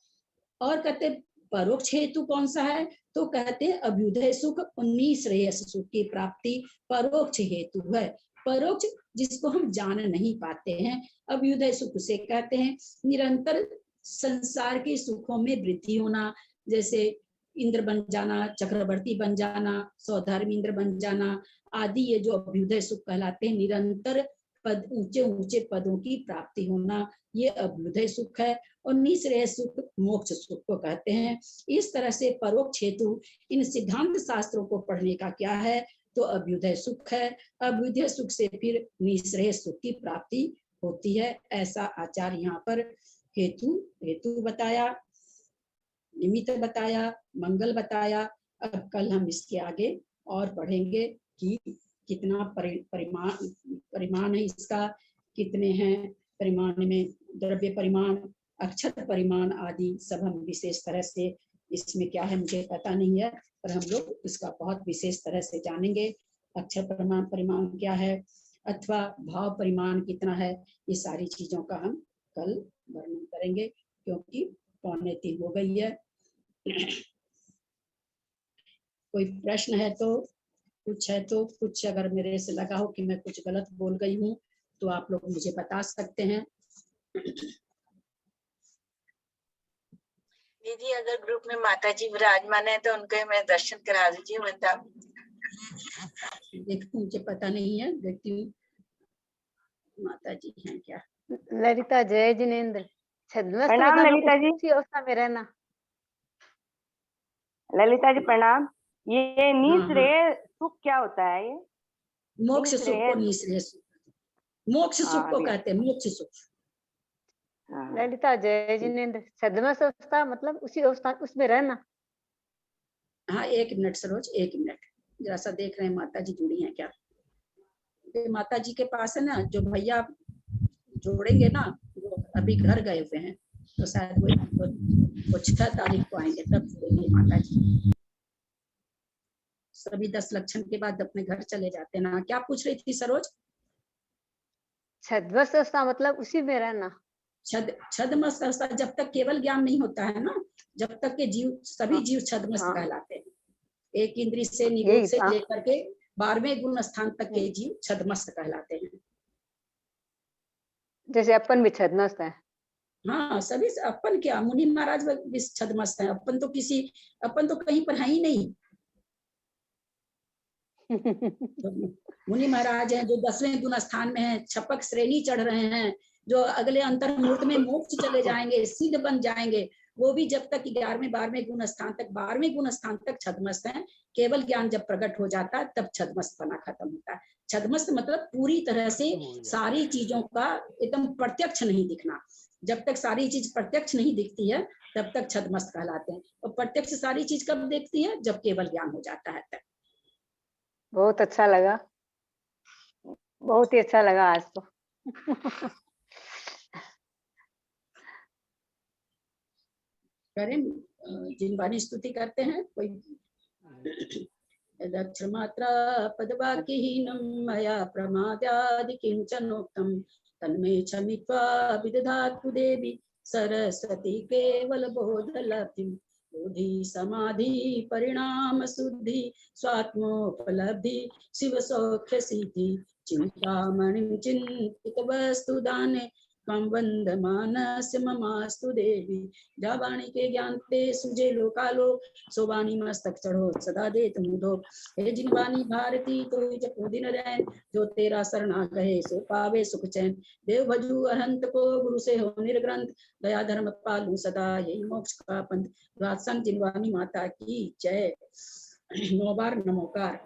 और कहते परोक्ष हेतु कौन सा है, तो कहते हैं अभ्युदय सुख 19 श्रेयस सुख की प्राप्ति परोक्ष हेतु है। परोक्ष जिसको हम जान नहीं पाते हैं, अभ्युदय सुख से कहते हैं निरंतर संसार के सुखों में वृद्धि होना, जैसे इंद्र बन जाना, चक्रवर्ती बन जाना, सौधर्म इंद्र बन जाना आदि, ये जो अभ्युदय सुख कहलाते हैं, निरंतर पद ऊंचे ऊंचे पदों की प्राप्ति होना, ये अभ्युदय सुख है। और निःश्रेय सुख मोक्ष सुख को कहते हैं। इस तरह से परोक्ष हेतु इन सिद्धांत शास्त्रों को पढ़ने का क्या है, तो अभ्युदय सुख है। अभ्युदय सुख से फिर निःश्रेय सुख की प्राप्ति होती है। ऐसा आचार्य यहाँ पर हेतु बताया, निमित्त बताया, मंगल बताया। अब कल हम इसके आगे और पढ़ेंगे कि कितना परिमाण है इसका, कितने हैं परिमाण में, द्रव्य परिमाण, अक्षर परिमाण आदि सब हम विशेष तरह से, इसमें क्या है मुझे पता नहीं है, पर हम लोग इसका बहुत विशेष तरह से जानेंगे। अक्षर परिमाण क्या है अथवा भाव परिमाण कितना है, ये सारी चीजों का हम कल वर्णन करेंगे, क्योंकि 2:45 हो गई है। कोई प्रश्न है तो कुछ अगर मेरे से लगा हो कि मैं कुछ गलत बोल गई हूँ तो आप लोग मुझे बता सकते हैं। दीदी अगर ग्रुप में माता जी विराजमान है तो उनके मैं दर्शन करा दीजिए। देखती मुझे पता नहीं है, देखती हूँ माता जी हैं क्या। ललिता जय जिनेन्द्र। प्रणाम ललिता जी। उसी अवस्था में रहना। ललिता जी प्रणाम। ये निःश्रेय हाँ। सुख क्या होता है? ये मोक्ष सुख को निःश्रेय सुख, मोक्ष सुख को कहते हैं, मोक्ष सुख। ललिता जय जिनेन्द्र। छद्मस अवस्था मतलब उसी अवस्था उसमें रहना। हाँ 1 मिनट सरोज, 1 मिनट जरा सा देख रहे हैं माता जी जुड़ी हैं क्या। माता जी के पास है ना जो भैया जोड़ेंगे ना, वो अभी घर गए हुए हैं, तो शायद वो 6 तारीख को आएंगे, तब जोड़ेंगे माता जी। सभी 10 लक्षण के बाद अपने घर चले जाते हैं ना। क्या पूछ रही थी सरोज? छद्मस अवस्था मतलब उसी में रहना। छद्मस अवस्था जब तक केवल ज्ञान नहीं होता है ना, जब तक के जीव, सभी जीव छद्मस कहलाते हैं। एक इंद्रिय से निरोध से लेकर के 12वें गुण स्थान तक के जीव छद्मस्त कहलाते हैं। जैसे अपन भी छद्मस्त है। हाँ सभी। अपन क्या, मुनि महाराज भी छद्मस्त है। अपन तो कहीं पर है ही नहीं। मुनि महाराज हैं जो 10वें गुण स्थान में हैं, छपक श्रेणी चढ़ रहे हैं, जो अगले अंतर्मुहूर्त में मोक्ष चले जाएंगे, सिद्ध बन जाएंगे, वो भी जब तक 11वें 12वें गुण स्थान तक 12वें गुण स्थान तक छद्मस्त है। केवल ज्ञान जब प्रकट हो जाता है तब छद्मस्त बना खत्म होता है। छद्मस्त मतलब पूरी तरह से सारी चीजों का एकदम प्रत्यक्ष नहीं दिखना। जब तक सारी चीज प्रत्यक्ष नहीं दिखती है तब तक छद्मस्त कहलाते हैं। और प्रत्यक्ष सारी चीज कब देखती है? जब केवल ज्ञान हो जाता है तब। बहुत अच्छा लगा, बहुत ही अच्छा लगा आज तो। करें जिनवानी स्तुति करते हैं कोई। दक्षमात्रा पदवाक्यहीनं मया प्रमादादि किंचनोक्तं तन्मे क्षमित्वा विदधातु देवी सरस्वती केवल बोधलब्धिं। बोधि समाधि परिणाम शुद्धि स्वात्मोपलब्धि शिव सौख्य सिद्धि चिंतामणिं चिंतित वस्तु दाने त्वं वन्दमानस्य ममास्तु देवी। जा वाणी के ज्ञान ते सुजे लोकालो सोवानी मस्तक चढ़ो सदा दे मुदो। हे जिनवानी भारती तो जपो दिन रैन जो तेरा शरणा कहे सो पावे सुख चैन। देव भजू अरहंत को गुरु से हो निर्ग्रंथ दया धर्म पालू सदा यही मोक्ष का पंथ। राजसन जिनवानी माता की जय। 9 बार नमोकार।